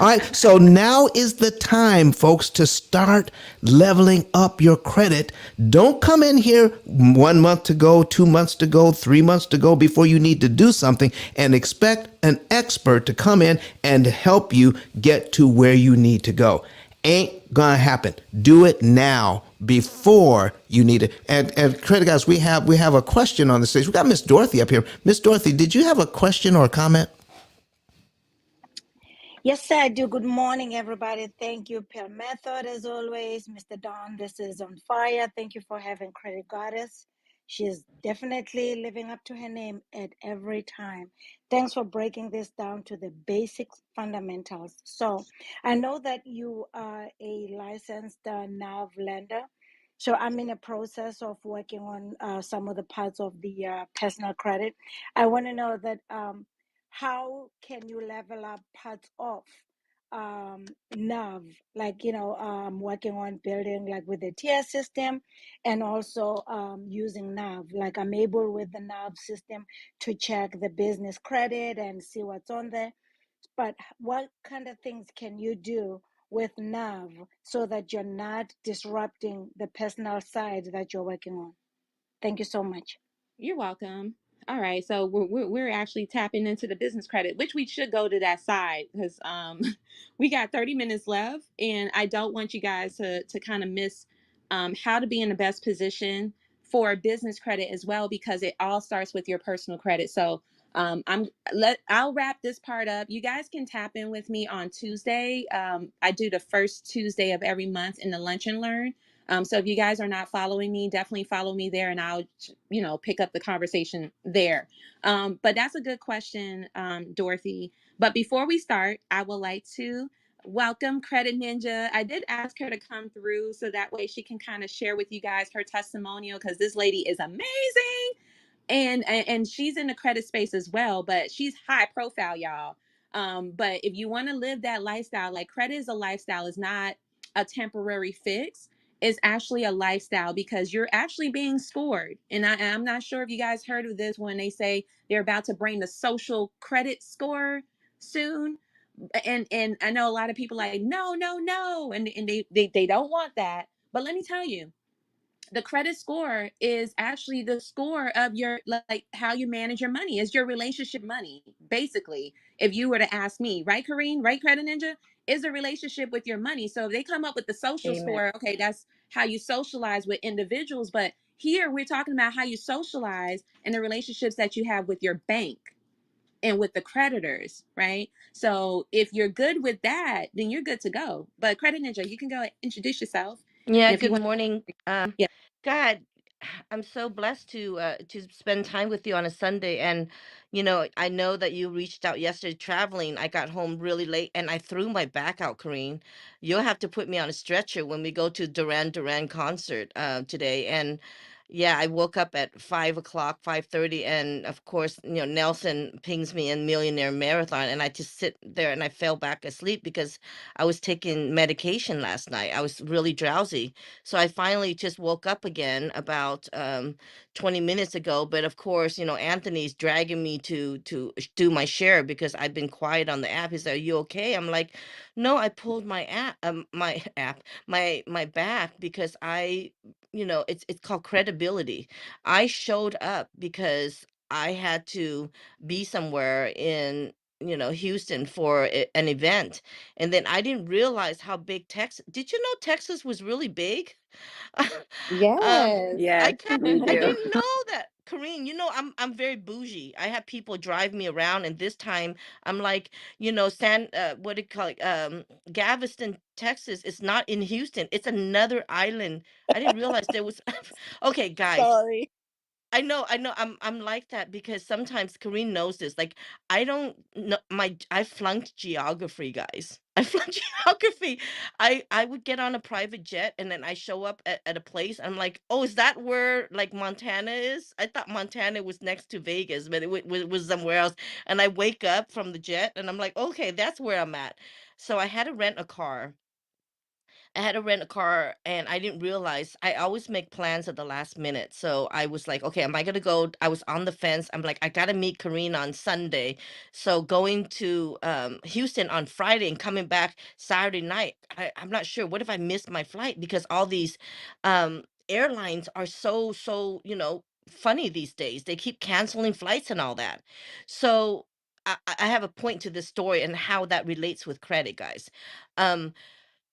All right. So now is the time, folks, to start leveling up your credit. Don't come in here 1 month to go, 2 months to go, 3 months to go before you need to do something and expect an expert to come in and help you get to where you need to go. Ain't gonna happen. Do it now before you need it. And Credit Guys, we have a question on the stage. We got Miss Dorothy up here. Miss Dorothy, did you have a question or a comment? Yes, I do. Good morning, everybody. Thank you, P.I.L.L Method, as always. Mr. Don, this is on fire. Thank you for having Credit Goddess. She is definitely living up to her name at every time. Thanks for breaking this down to the basic fundamentals. So I know that you are a licensed NAV lender. So I'm in a process of working on some of the parts of the personal credit. I want to know that how can you level up parts of nav, like working on building like with the tier system, and also using nav, like I'm able with the nav system to check the business credit and see what's on there. But what kind of things can you do with nav so that you're not disrupting the personal side that you're working on? Thank you so much. You're welcome. All right, so we're actually tapping into the business credit, which we should go to that side, because we got 30 minutes left, and I don't want you guys to kind of miss how to be in the best position for business credit as well, because it all starts with your personal credit. So I'll wrap this part up. You guys can tap in with me on Tuesday. I do the first Tuesday of every month in the Lunch and Learn. So if you guys are not following me, definitely follow me there, and I'll, pick up the conversation there. But that's a good question, Dorothy. But before we start, I would like to welcome Credit Ninja. I did ask her to come through so that way she can kind of share with you guys her testimonial, because this lady is amazing. And she's in the credit space as well, but she's high profile, y'all. But if you want to live that lifestyle, like credit is a lifestyle, it's not a temporary fix. It's actually a lifestyle because you're actually being scored. And I'm not sure if you guys heard of this when they say they're about to bring the social credit score soon. And I know a lot of people like, no, no, no. And they don't want that. But let me tell you, the credit score is actually the score of your, like, how you manage your money. Is your relationship money, basically. If you were to ask me, right, Kareen, right, Credit Ninja, is a relationship with your money. So if they come up with the social Amen. score, okay, that's how you socialize with individuals. But here we're talking about how you socialize and the relationships that you have with your bank and with the creditors, right? So if you're good with that, then you're good to go. But Credit Ninja, you can go and introduce yourself. Yeah, And if you good want, morning. yeah. God, I'm so blessed to spend time with you on a Sunday. And I know that you reached out yesterday traveling. I got home really late and I threw my back out, Kareen. You'll have to put me on a stretcher when we go to Duran Duran concert today. And yeah, I woke up at 5 o'clock, 5:30, and of course, Nelson pings me in Millionaire Marathon, and I just sit there and I fell back asleep because I was taking medication last night. I was really drowsy. So I finally just woke up again about 20 minutes ago. But of course, Anthony's dragging me to do my share because I've been quiet on the app. He said, "Are you okay?" I'm like, "No, I pulled my app, my app, my back because it's called credibility. I showed up because I had to be somewhere in Houston for an event, and then I didn't realize how big Texas. Did you know Texas was really big? Yes. Yes, we I do. didn't know that. Kareen, I'm very bougie. I have people drive me around, and this time I'm like, what do you call it? Galveston, Texas. It's not in Houston. It's another island. I didn't realize there was. Okay, guys. Sorry. I know. I'm like that because sometimes Kareen knows this. Like I don't know I flunked geography, guys. I flunked geography. I would get on a private jet and then I show up at a place. I'm like, oh, is that where like Montana is? I thought Montana was next to Vegas, but it was somewhere else. And I wake up from the jet and I'm like, okay, that's where I'm at. So I had to rent a car. I had to rent a car and I didn't realize I always make plans at the last minute. So I was like, okay, am I gonna go? I was on the fence. I'm like, I gotta meet Karina on Sunday. So going to Houston on Friday and coming back Saturday night, I'm not sure. What if I missed my flight? Because all these airlines are so funny these days. They keep canceling flights and all that. So I have a point to this story and how that relates with credit, guys. Um,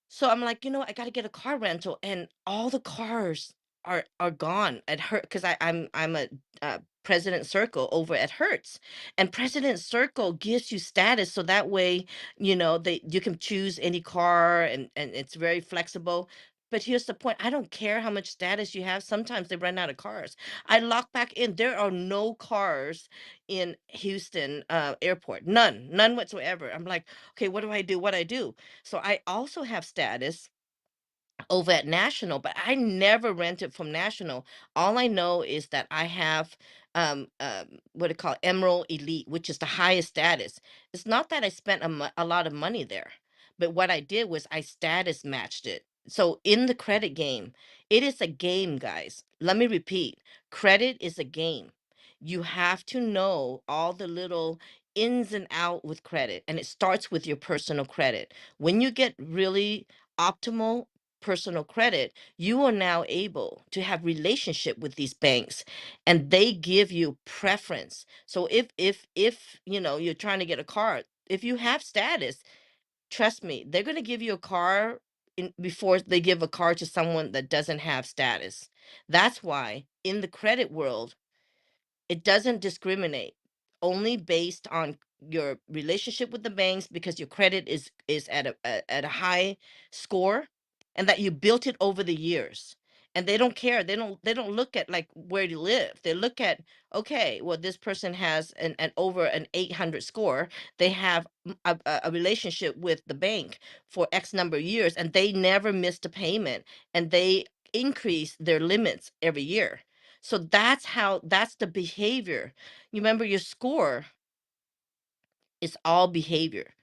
so I'm like, I got to get a car rental, and all the cars are gone at Hertz because I'm a President Circle over at Hertz, and President Circle gives you status so that way they you can choose any car and it's very flexible. But here's the point: I don't care how much status you have. Sometimes they run out of cars. I lock back in. There are no cars in Houston airport, none whatsoever. I'm like, okay, what do I do? What do I do? So I also have status over at National, but I never rented from National. All I know is that I have what it called Emerald Elite, which is the highest status. It's not that I spent a lot of money there, but what I did was I status matched it. So in the credit game, it is a game, guys. Let me repeat. Credit is a game. You have to know all the little ins and out with credit, and it starts with your personal credit. When you get really optimal personal credit, you are now able to have relationship with these banks and they give you preference. So if you're trying to get a car, if you have status, trust me, they're going to give you a car before they give a car to someone that doesn't have status. That's why in the credit world it doesn't discriminate, only based on your relationship with the banks because your credit is at at a high score and that you built it over the years. And they don't care. They don't look at like where you live. They look at, okay, well, this person has an over an 800 score. They have a relationship with the bank for X number of years and they never missed a payment and they increase their limits every year. So that's the behavior. You remember your score is all behavior,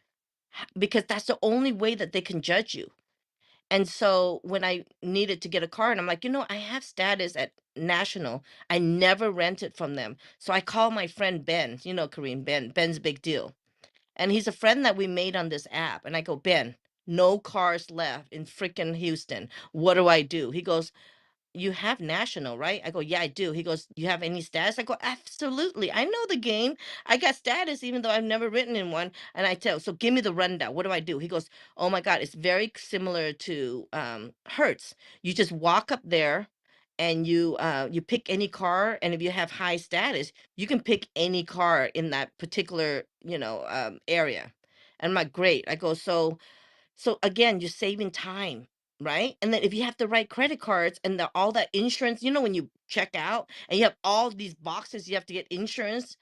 because that's the only way that they can judge you. And so when I needed to get a car, and I'm like, I have status at National. I never rented from them. So I call my friend Ben, Kareem, Ben's Big Deal. And he's a friend that we made on this app. And I go, Ben, no cars left in freaking Houston. What do I do? He goes, you have National, right? I go, yeah, I do. He goes, you have any status? I go, absolutely. I know the game. I got status, even though I've never written in one. And I tell, so give me the rundown. What do I do? He goes, oh my God, it's very similar to Hertz. You just walk up there and you pick any car. And if you have high status, you can pick any car in that particular, area. And I'm like, great. I go, so again, you're saving time, right? And then if you have the right credit cards and all that insurance, when you check out and you have all these boxes, you have to get insurance.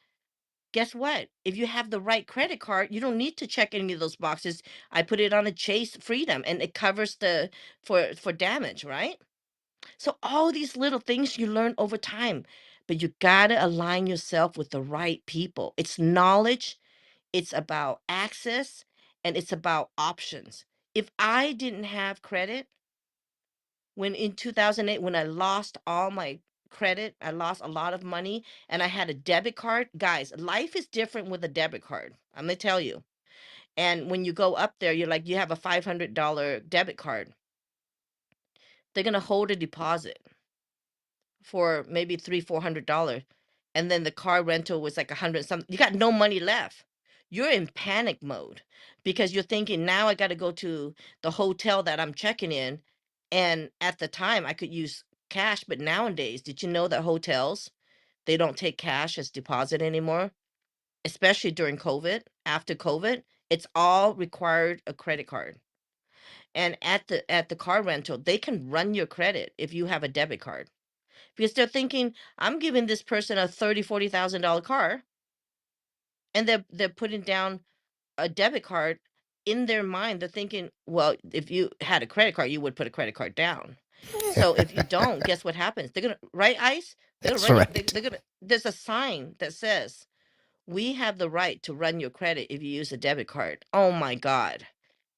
Guess what? If you have the right credit card, you don't need to check any of those boxes. I put it on a Chase Freedom and it covers the for damage, right? So all these little things you learn over time, but you gotta align yourself with the right people. It's knowledge, it's about access, and it's about options. If I didn't have credit, when in 2008, when I lost all my credit, I lost a lot of money, and I had a debit card. Guys, life is different with a debit card. I'm gonna tell you. And when you go up there, you're like, you have a $500 debit card. They're gonna hold a deposit for maybe $300-400, and then the car rental was like 100 something. You got no money left. You're in panic mode because you're thinking, now I got to go to the hotel that I'm checking in, and at the time I could use cash, but nowadays, did you know that hotels, they don't take cash as deposit anymore, especially during COVID. After COVID, it's all required a credit card. And at the car rental, they can run your credit if you have a debit card, because they're thinking, I'm giving this person a $30,000-40,000 car, and they're putting down a debit card. In their mind, they're thinking, well, if you had a credit card, you would put a credit card down. So if you don't, guess what happens? They're gonna, right, Ice? They're gonna That's run you. right. They're gonna. There's a sign that says, "We have the right to run your credit if you use a debit card." Oh my God!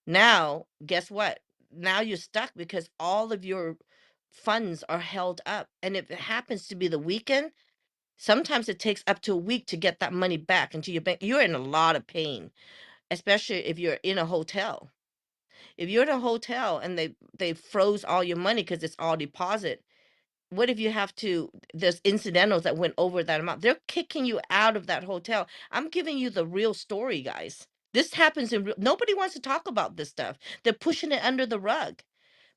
Now, guess what? Now you're stuck because all of your funds are held up, and if it happens to be the weekend, sometimes it takes up to a week to get that money back into your bank. You're in a lot of pain, especially if you're in a hotel. If you're in a hotel and they froze all your money because it's all deposit, what if you have to, there's incidentals that went over that amount? They're kicking you out of that hotel. I'm giving you the real story, guys. This happens in real, nobody wants to talk about this stuff. They're pushing it under the rug,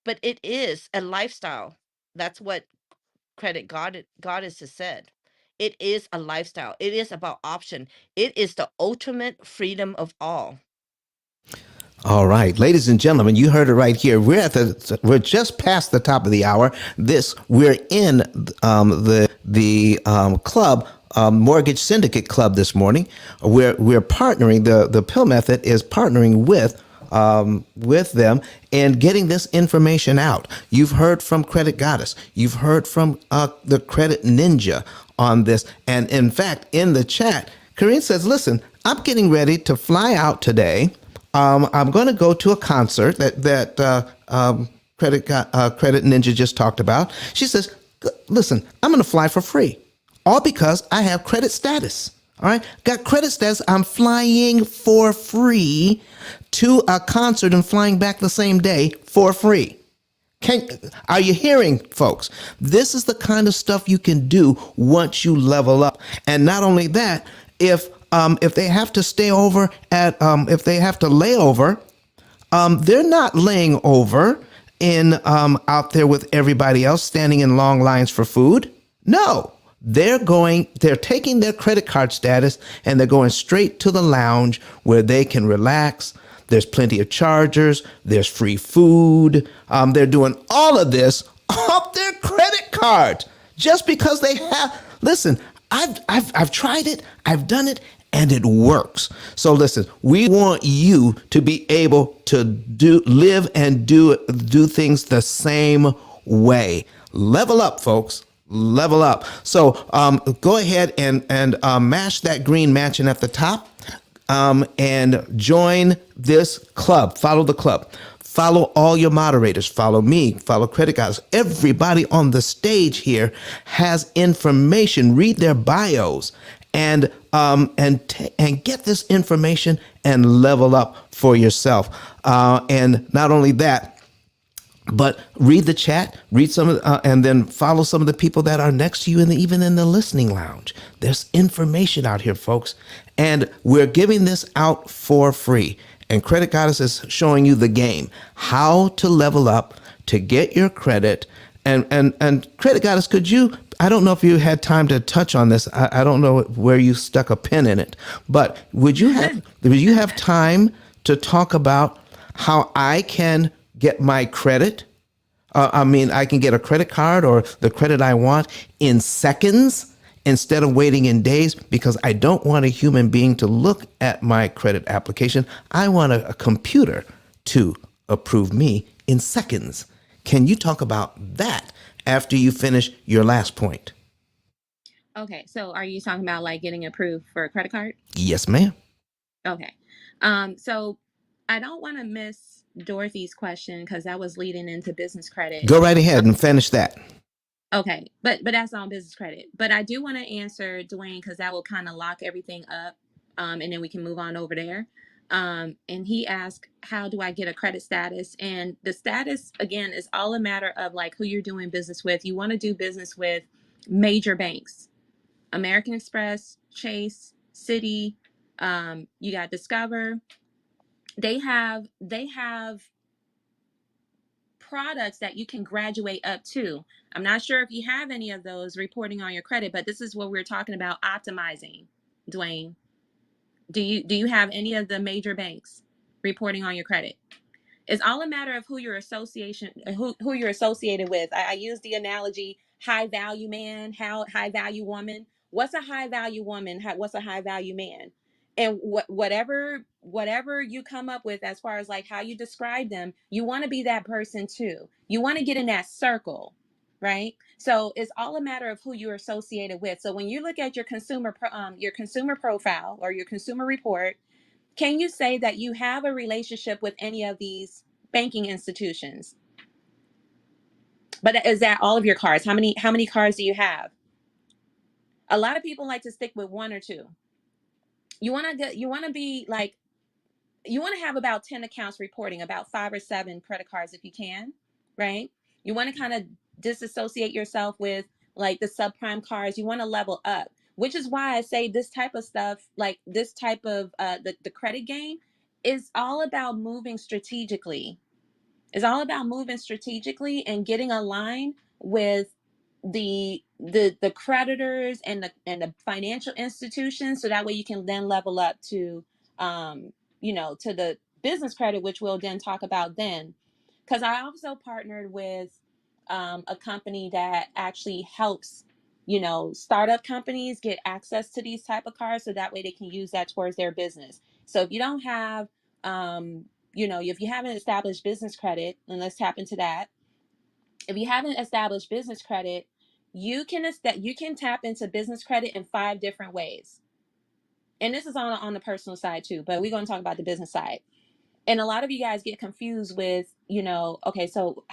but it is a lifestyle. That's what credit goddess has said. It is a lifestyle. It is about option. It is the ultimate freedom of all. All right, ladies and gentlemen, you heard it right here. We're just past the top of the hour. We're in the club, mortgage syndicate club this morning. We're partnering. The P.I.L.L method is partnering with them and getting this information out. You've heard from Credit Goddess. You've heard from the Credit Ninja on this, and in fact, in the chat, Corinne says, "Listen, I'm getting ready to fly out today. I'm going to go to a concert that Credit Ninja just talked about." She says, "Listen, I'm going to fly for free, all because I have credit status. All right, got credit status. I'm flying for free to a concert and flying back the same day for free." Are you hearing, folks? This is the kind of stuff you can do once you level up. And not only that, if they have to stay over if they have to lay over, they're not laying over in out there with everybody else standing in long lines for food. No, they're taking their credit card status and they're going straight to the lounge where they can relax. There's plenty of chargers. There's free food. They're doing all of this off their credit card just because they have. Listen, I've tried it. I've done it, and it works. So listen, we want you to be able to live and do things the same way. Level up, folks. level up. So go ahead and mash that green mansion at the top, and join this club. Follow the club. Follow all your moderators. Follow me. Follow Credit Guys. Everybody on the stage here has information. Read their bios and get this information and level up for yourself. And not only that, but read the chat, read some of, and then follow some of the people that are next to you, and even in the listening lounge. There's information out here, folks, and we're giving this out for free. And Credit Goddess is showing you the game, how to level up to get your credit. And Credit Goddess, could you? I don't know if you had time to touch on this. I don't know where you stuck a pin in it, but would you have time to talk about how I can get my credit? I can get a credit card or the credit I want in seconds instead of waiting in days, because I don't want a human being to look at my credit application. I want a computer to approve me in seconds. Can you talk about that after you finish your last point? Okay, so are you talking about like getting approved for a credit card? Yes, ma'am. Okay. So I don't want to miss Dorothy's question because that was leading into business credit. Go right ahead and finish that. Okay, but that's on business credit. But I do want to answer Dwayne because that will kind of lock everything up, and then we can move on over there. And he asked, "How do I get a credit status?" And the status again is all a matter of like who you're doing business with. You want to do business with major banks, American Express, Chase, Citi. You got Discover. They have products that you can graduate up to. I'm not sure if you have any of those reporting on your credit, but this is what we're talking about optimizing. Dwayne, do you have any of the major banks reporting on your credit? It's all a matter of who you're who you're associated with. I use the analogy high value man, how high value woman. What's a high value woman? What's a high value man? And whatever you come up with as far as like how you describe them, you want to be that person too. You want to get in that circle, right? So it's all a matter of who you're associated with. So when you look at your consumer profile or your consumer report, can you say that you have a relationship with any of these banking institutions? But is that all of your cards? How many cards do you have? A lot of people like to stick with one or two. You want to be like you want to have about 10 accounts reporting, about 5 or 7 credit cards if you can, right? You want to kind of disassociate yourself with like the subprime cards. You want to level up, which is why I say this type of stuff, like this type of the credit game is all about moving strategically. It's all about moving strategically and getting aligned with the creditors and the financial institutions, so that way you can then level up to to the business credit, which we'll then talk about then. Because I also partnered with a company that actually helps startup companies get access to these type of cards, so that way they can use that towards their business. So if you don't have if you haven't established business credit, and let's tap into that. If you haven't established business credit, you can tap into business credit in 5 different ways. And this is on the personal side too, but we're going to talk about the business side. And a lot of you guys get confused with, okay, so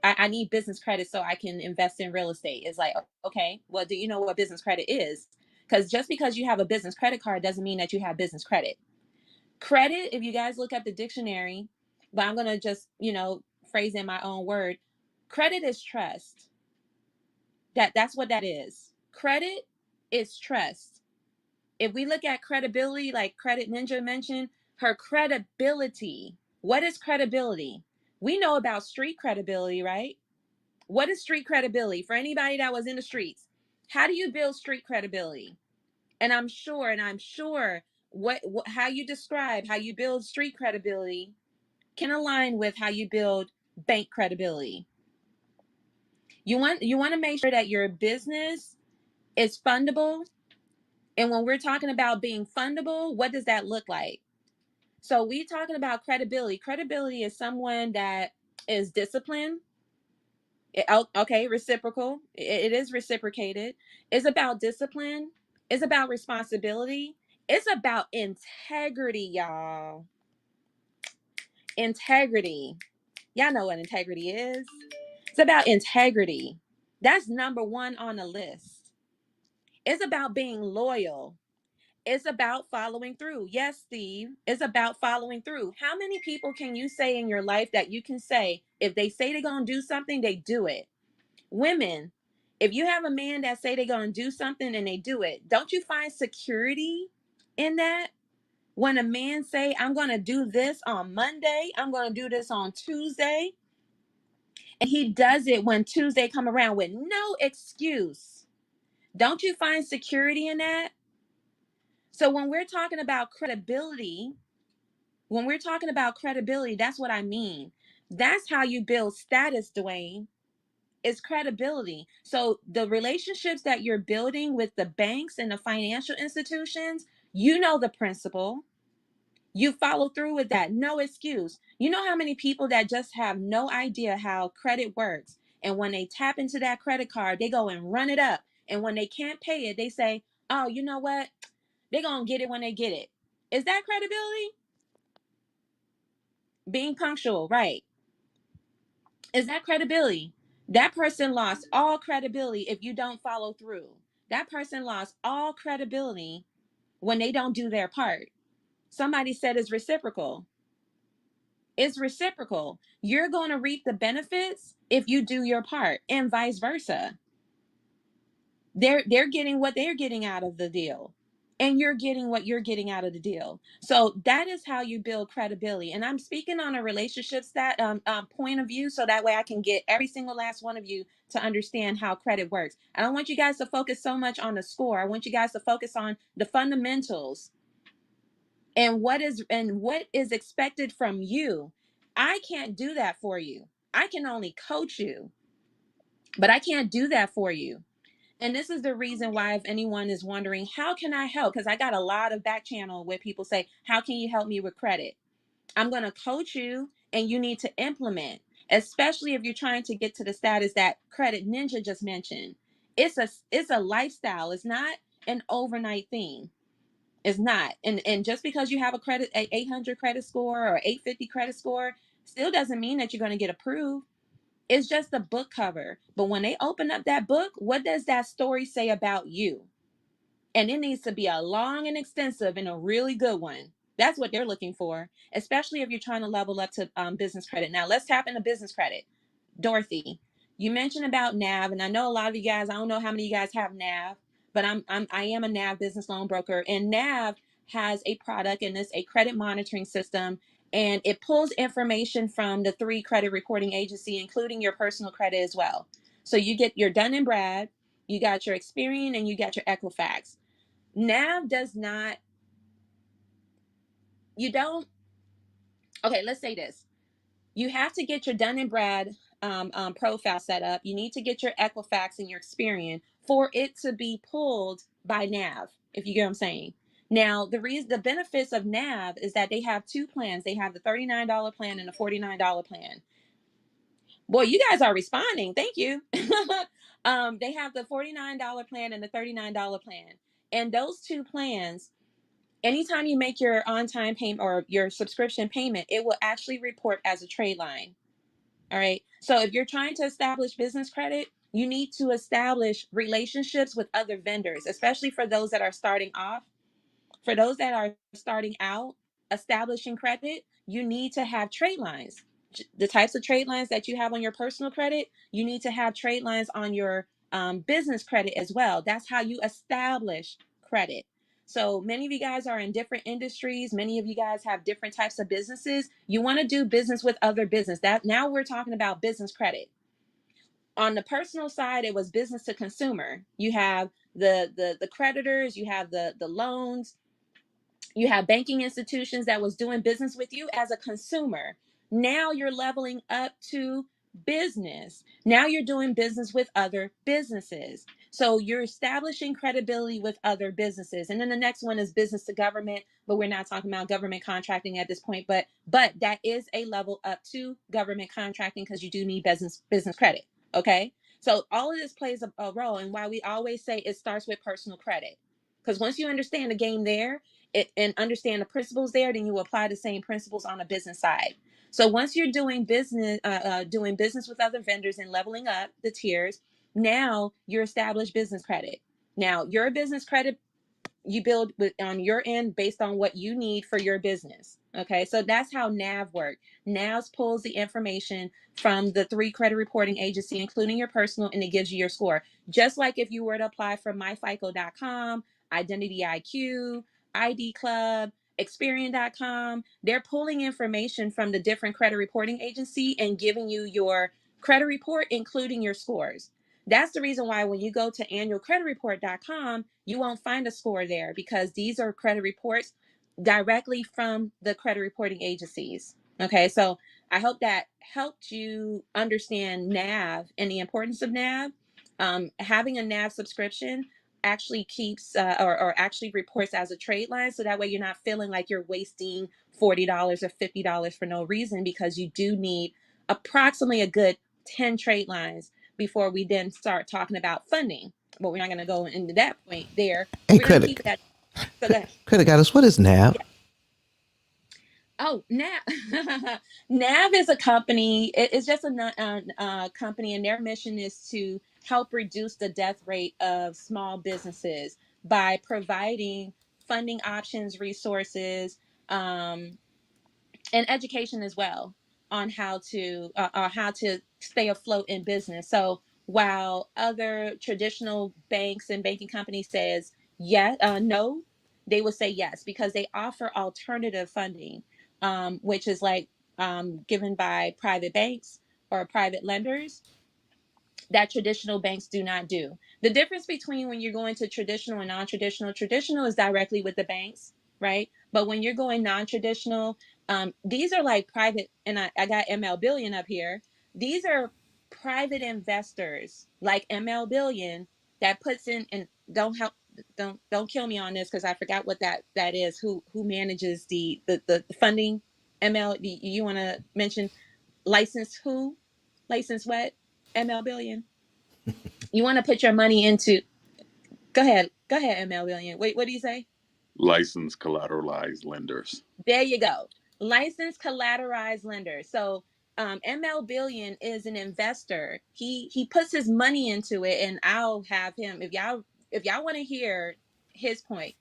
I need business credit so I can invest in real estate. It's like, okay, well, do you know what business credit is? Because just because you have a business credit card doesn't mean that you have business credit. Credit, if you guys look up the dictionary, but I'm going to just, phrase in my own word, credit is trust. That's what that is. Credit is trust. If we look at credibility, like Credit Ninja mentioned, her credibility. What is credibility? We know about street credibility, right? What is street credibility? For anybody that was in the streets, how do you build street credibility? And I'm sure what how you describe how you build street credibility can align with how you build bank credibility. You want to make sure that your business is fundable. And when we're talking about being fundable, what does that look like? So we're talking about credibility. Credibility is someone that is disciplined, Okay, reciprocal. It is reciprocated. It's about discipline. It's about responsibility. It's about integrity, y'all. Integrity. Y'all know what integrity is. It's about integrity. That's number one on the list. It's about being loyal. It's about following through. Yes, Steve, it's about following through. How many people can you say in your life that you can say, if they say they're going to do something, they do it? Women, if you have a man that say they're going to do something and they do it, don't you find security in that? When a man say, I'm going to do this on Monday, I'm going to do this on Tuesday, and he does it when Tuesday come around with no excuse, don't you find security in that? So when we're talking about credibility, that's what I mean. That's how you build status, Dwayne. Is credibility. So the relationships that you're building with the banks and the financial institutions, you know the principle. You follow through with that. No excuse. You know how many people that just have no idea how credit works. And when they tap into that credit card, they go and run it up. And when they can't pay it, they say, oh, you know what? They're going to get it when they get it. Is that credibility? Being punctual, right? Is that credibility? That person lost all credibility if you don't follow through. That person lost all credibility when they don't do their part. Somebody said it's reciprocal. It's reciprocal. You're going to reap the benefits if you do your part, and vice versa. They're getting what they're getting out of the deal, and you're getting what you're getting out of the deal. So that is how you build credibility. And I'm speaking on a relationship point of view, so that way I can get every single last one of you to understand how credit works. I don't want you guys to focus so much on the score. I want you guys to focus on the fundamentals and what is expected from you. I can't do that for you. I can only coach you, but I can't do that for you. And this is the reason why, if anyone is wondering, how can I help? Because I got a lot of back channel where people say, how can you help me with credit? I'm going to coach you, and you need to implement, especially if you're trying to get to the status that Credit Ninja just mentioned. It's a lifestyle. It's not an overnight thing. It's not. And just because you have a 800 credit score or 850 credit score still doesn't mean that you're going to get approved. It's just a book cover. But when they open up that book, what does that story say about you? And it needs to be a long and extensive and a really good one. That's what they're looking for, especially if you're trying to level up to business credit. Now, let's tap into business credit. Dorothy, you mentioned about NAV, and I know a lot of you guys, I don't know how many of you guys have NAV, but I am a NAV business loan broker, and NAV has a product, and it's a credit monitoring system, and it pulls information from the 3 credit reporting agency, including your personal credit as well. So you get your Dun and Brad, you got your Experian, and you got your Equifax. NAV does not, you don't, okay, let's say this. You have to get your Dun and Brad profile set up. You need to get your Equifax and your Experian for it to be pulled by NAV, if you get what I'm saying. Now, the benefits of NAV is that they have 2 plans. They have the $39 plan and the $49 plan. Boy, you guys are responding. Thank you. They have the $49 plan and the $39 plan. And those 2 plans, anytime you make your on-time payment or your subscription payment, it will actually report as a trade line. All right. So if you're trying to establish business credit, you need to establish relationships with other vendors, especially for those that are starting off. For those that are starting out, establishing credit, you need to have trade lines. The types of trade lines that you have on your personal credit, you need to have trade lines on your business credit as well. That's how you establish credit. So many of you guys are in different industries. Many of you guys have different types of businesses. You want to do business with other business. That now we're talking about business credit. On the personal side, it was business to consumer. You have the creditors, you have the loans, you have banking institutions that was doing business with you as a consumer. Now you're leveling up to business. Now you're doing business with other businesses. So you're establishing credibility with other businesses. And then the next one is business to government, but we're not talking about government contracting at this point, but that is a level up to government contracting because you do need business credit. Okay. So all of this plays a role, and why we always say it starts with personal credit. Because once you understand the game there and understand the principles there, then you apply the same principles on the business side. So once you're doing business with other vendors and leveling up the tiers, now you're established business credit. Now your business credit you build with on your end based on what you need for your business. Okay, so that's how NAV works. NAV pulls the information from the 3 credit reporting agency, including your personal, and it gives you your score. Just like if you were to apply for myfico.com, Identity IQ, ID Club, Experian.com, they're pulling information from the different credit reporting agency and giving you your credit report, including your scores. That's the reason why when you go to annualcreditreport.com, you won't find a score there, because these are credit reports directly from the credit reporting agencies. Okay, so I hope that helped you understand NAV and the importance of NAV. Having a NAV subscription actually keeps or actually reports as a trade line, so that way you're not feeling like you're wasting $40 or $50 for no reason, because you do need approximately a good 10 trade lines before we then start talking about funding. But we're not going to go into that point there. Hey, We're going to keep that. So go ahead. credit goddess, what is NAV? Yeah. Oh, NAV. NAV is a company. It's just a company, and their mission is to help reduce the death rate of small businesses by providing funding options, resources, um, and education as well on how to stay afloat in business. So while other traditional banks and banking companies says no, they will say yes, because they offer alternative funding, which is like given by private banks or private lenders that traditional banks do not do. The difference between when you're going to traditional and non-traditional, traditional is directly with the banks, right? But when you're going non-traditional, these are like private, and I got ML Billion up here. These are private investors like ML Billion that puts in, and don't kill me on this because I forgot what that is. Who manages the funding? ML, you want to mention license who? License what? ML Billion. You want to put your money into. Go ahead, ML Billion. Wait, what do you say? Licensed collateralized lenders. There you go. Licensed collateralized lender. So ML Billion is an investor. He puts his money into it, and I'll have him, if y'all want to hear his point,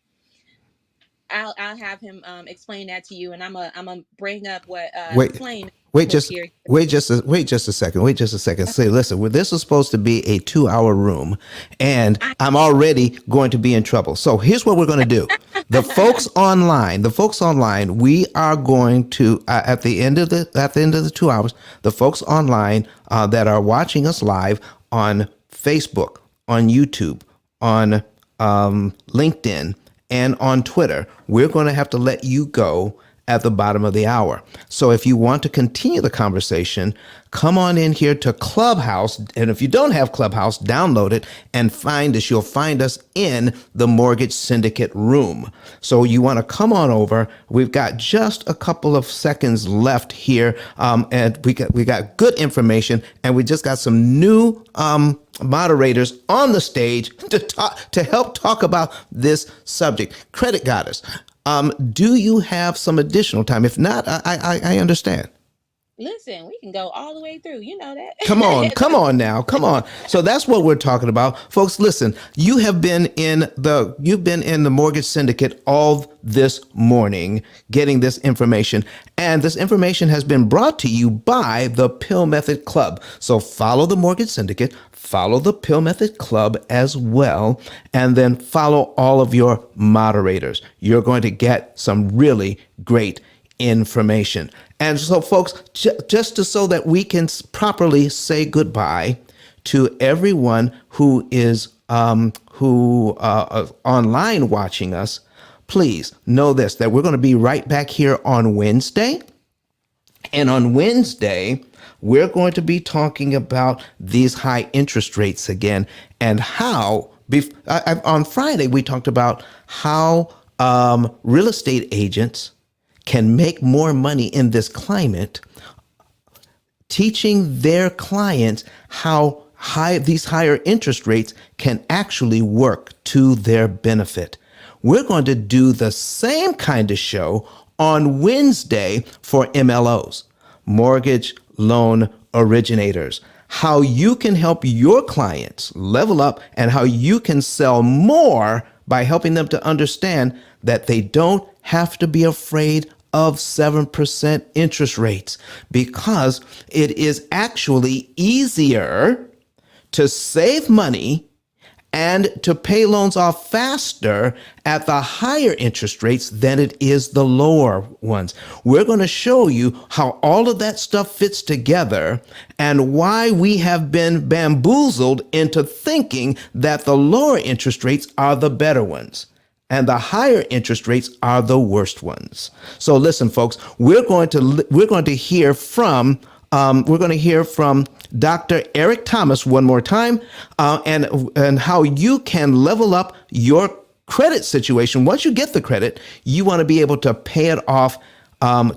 I'll have him explain that to you, and I'm a bring up what Wait, Flame wait, put just here. wait just a second. Wait just a second. Say, listen, well, this was supposed to be a 2-hour room, and I, I'm already going to be in trouble. So here's what we're going to do. The folks online, we are going to at the end of the 2 hours, the folks online that are watching us live on Facebook, on YouTube, on LinkedIn, and on Twitter, we're going to have to let you go at the bottom of the hour. So if you want to continue the conversation, come on in here to Clubhouse. And if you don't have Clubhouse, download it and find us. You'll find us in the Mortgage Syndicate room. So you want to come on over. We've got just a couple of seconds left here. And we got good information, and we just got some new moderators on the stage to help talk about this subject. Credit Goddess, do you have some additional time? If not, I understand. Listen, we can go all the way through. You know Come that. on now, come on. So that's what we're talking about, folks. Listen, you've been in the mortgage syndicate all this morning, getting this information, and this information has been brought to you by the P.I.L.L Method Club. So follow the mortgage syndicate, follow the P.I.L.L Method Club as well, and then follow all of your moderators. You're going to get some really great information. And so, folks, so that we can properly say goodbye to everyone who is online watching us, please know this: that we're going to be right back here on Wednesday. And on Wednesday, we're going to be talking about these high interest rates again, and how. On Friday, we talked about how real estate agents can make more money in this climate teaching their clients how these higher interest rates can actually work to their benefit. We're going to do the same kind of show on Wednesday for MLOs, mortgage loan originators, how you can help your clients level up and how you can sell more by helping them to understand that they don't have to be afraid of 7% interest rates, because it is actually easier to save money and to pay loans off faster at the higher interest rates than it is the lower ones. We're going to show you how all of that stuff fits together and why we have been bamboozled into thinking that the lower interest rates are the better ones and the higher interest rates are the worst ones. So listen, folks, we're going to hear from Dr. Eric Thomas one more time, and how you can level up your credit situation. Once you get the credit, you want to be able to pay it off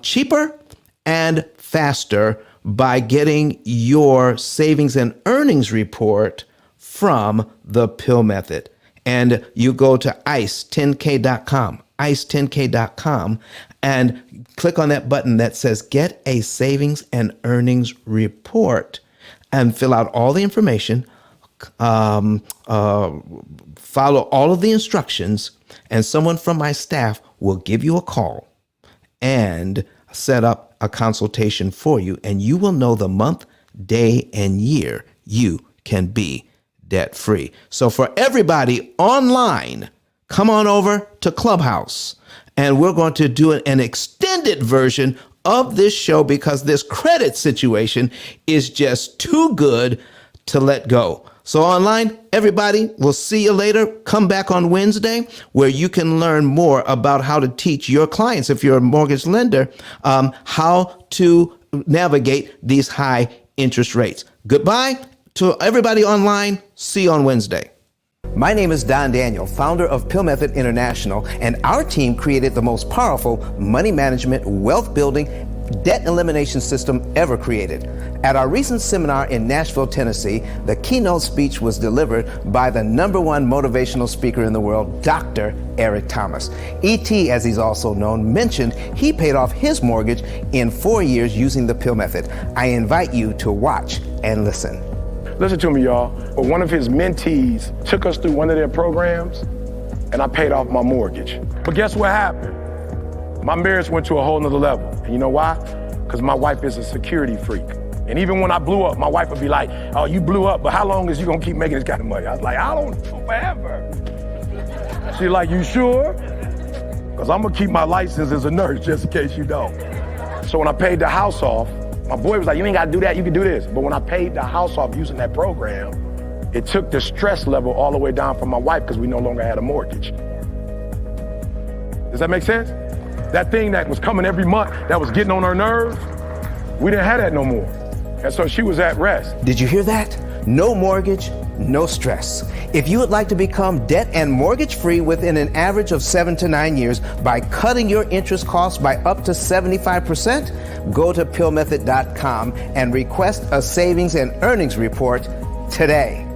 cheaper and faster by getting your savings and earnings report from the P.I.L.L method. And you go to ice10k.com, ice10k.com, and click on that button that says Get a Savings and Earnings Report, and fill out all the information, follow all of the instructions, and someone from my staff will give you a call and set up a consultation for you, and you will know the month, day, and year you can be debt-free. So for everybody online, come on over to Clubhouse, and we're going to do an extended version of this show because this credit situation is just too good to let go. So online, everybody, we'll see you later. Come back on Wednesday where you can learn more about how to teach your clients, if you're a mortgage lender, how to navigate these high interest rates. Goodbye to everybody online. See you on Wednesday. My name is Don Daniel, founder of P.I.L.L Method International, and our team created the most powerful money management, wealth building, debt elimination system ever created. At our recent seminar in Nashville, Tennessee, the keynote speech was delivered by the #1 motivational speaker in the world, Dr. Eric Thomas. E.T., as he's also known, mentioned he paid off his mortgage in 4 years using the P.I.L.L method. I invite you to watch and listen. Listen to me, y'all. But one of his mentees took us through one of their programs, and I paid off my mortgage. But guess what happened? My marriage went to a whole nother level. And you know why? Because my wife is a security freak. And even when I blew up, my wife would be like, oh, you blew up, but how long is you gonna keep making this kind of money? I was like, I don't know, forever. She's like, you sure? Because I'm gonna keep my license as a nurse just in case you don't. So when I paid the house off, my boy was like, you ain't gotta do that, you can do this. But when I paid the house off using that program, it took the stress level all the way down for my wife because we no longer had a mortgage. Does that make sense? That thing that was coming every month, that was getting on her nerves, we didn't have that no more. And so she was at rest. Did you hear that? No mortgage, no stress. If you would like to become debt and mortgage free within an average of 7 to 9 years by cutting your interest costs by up to 75%, go to pillmethod.com and request a savings and earnings report today.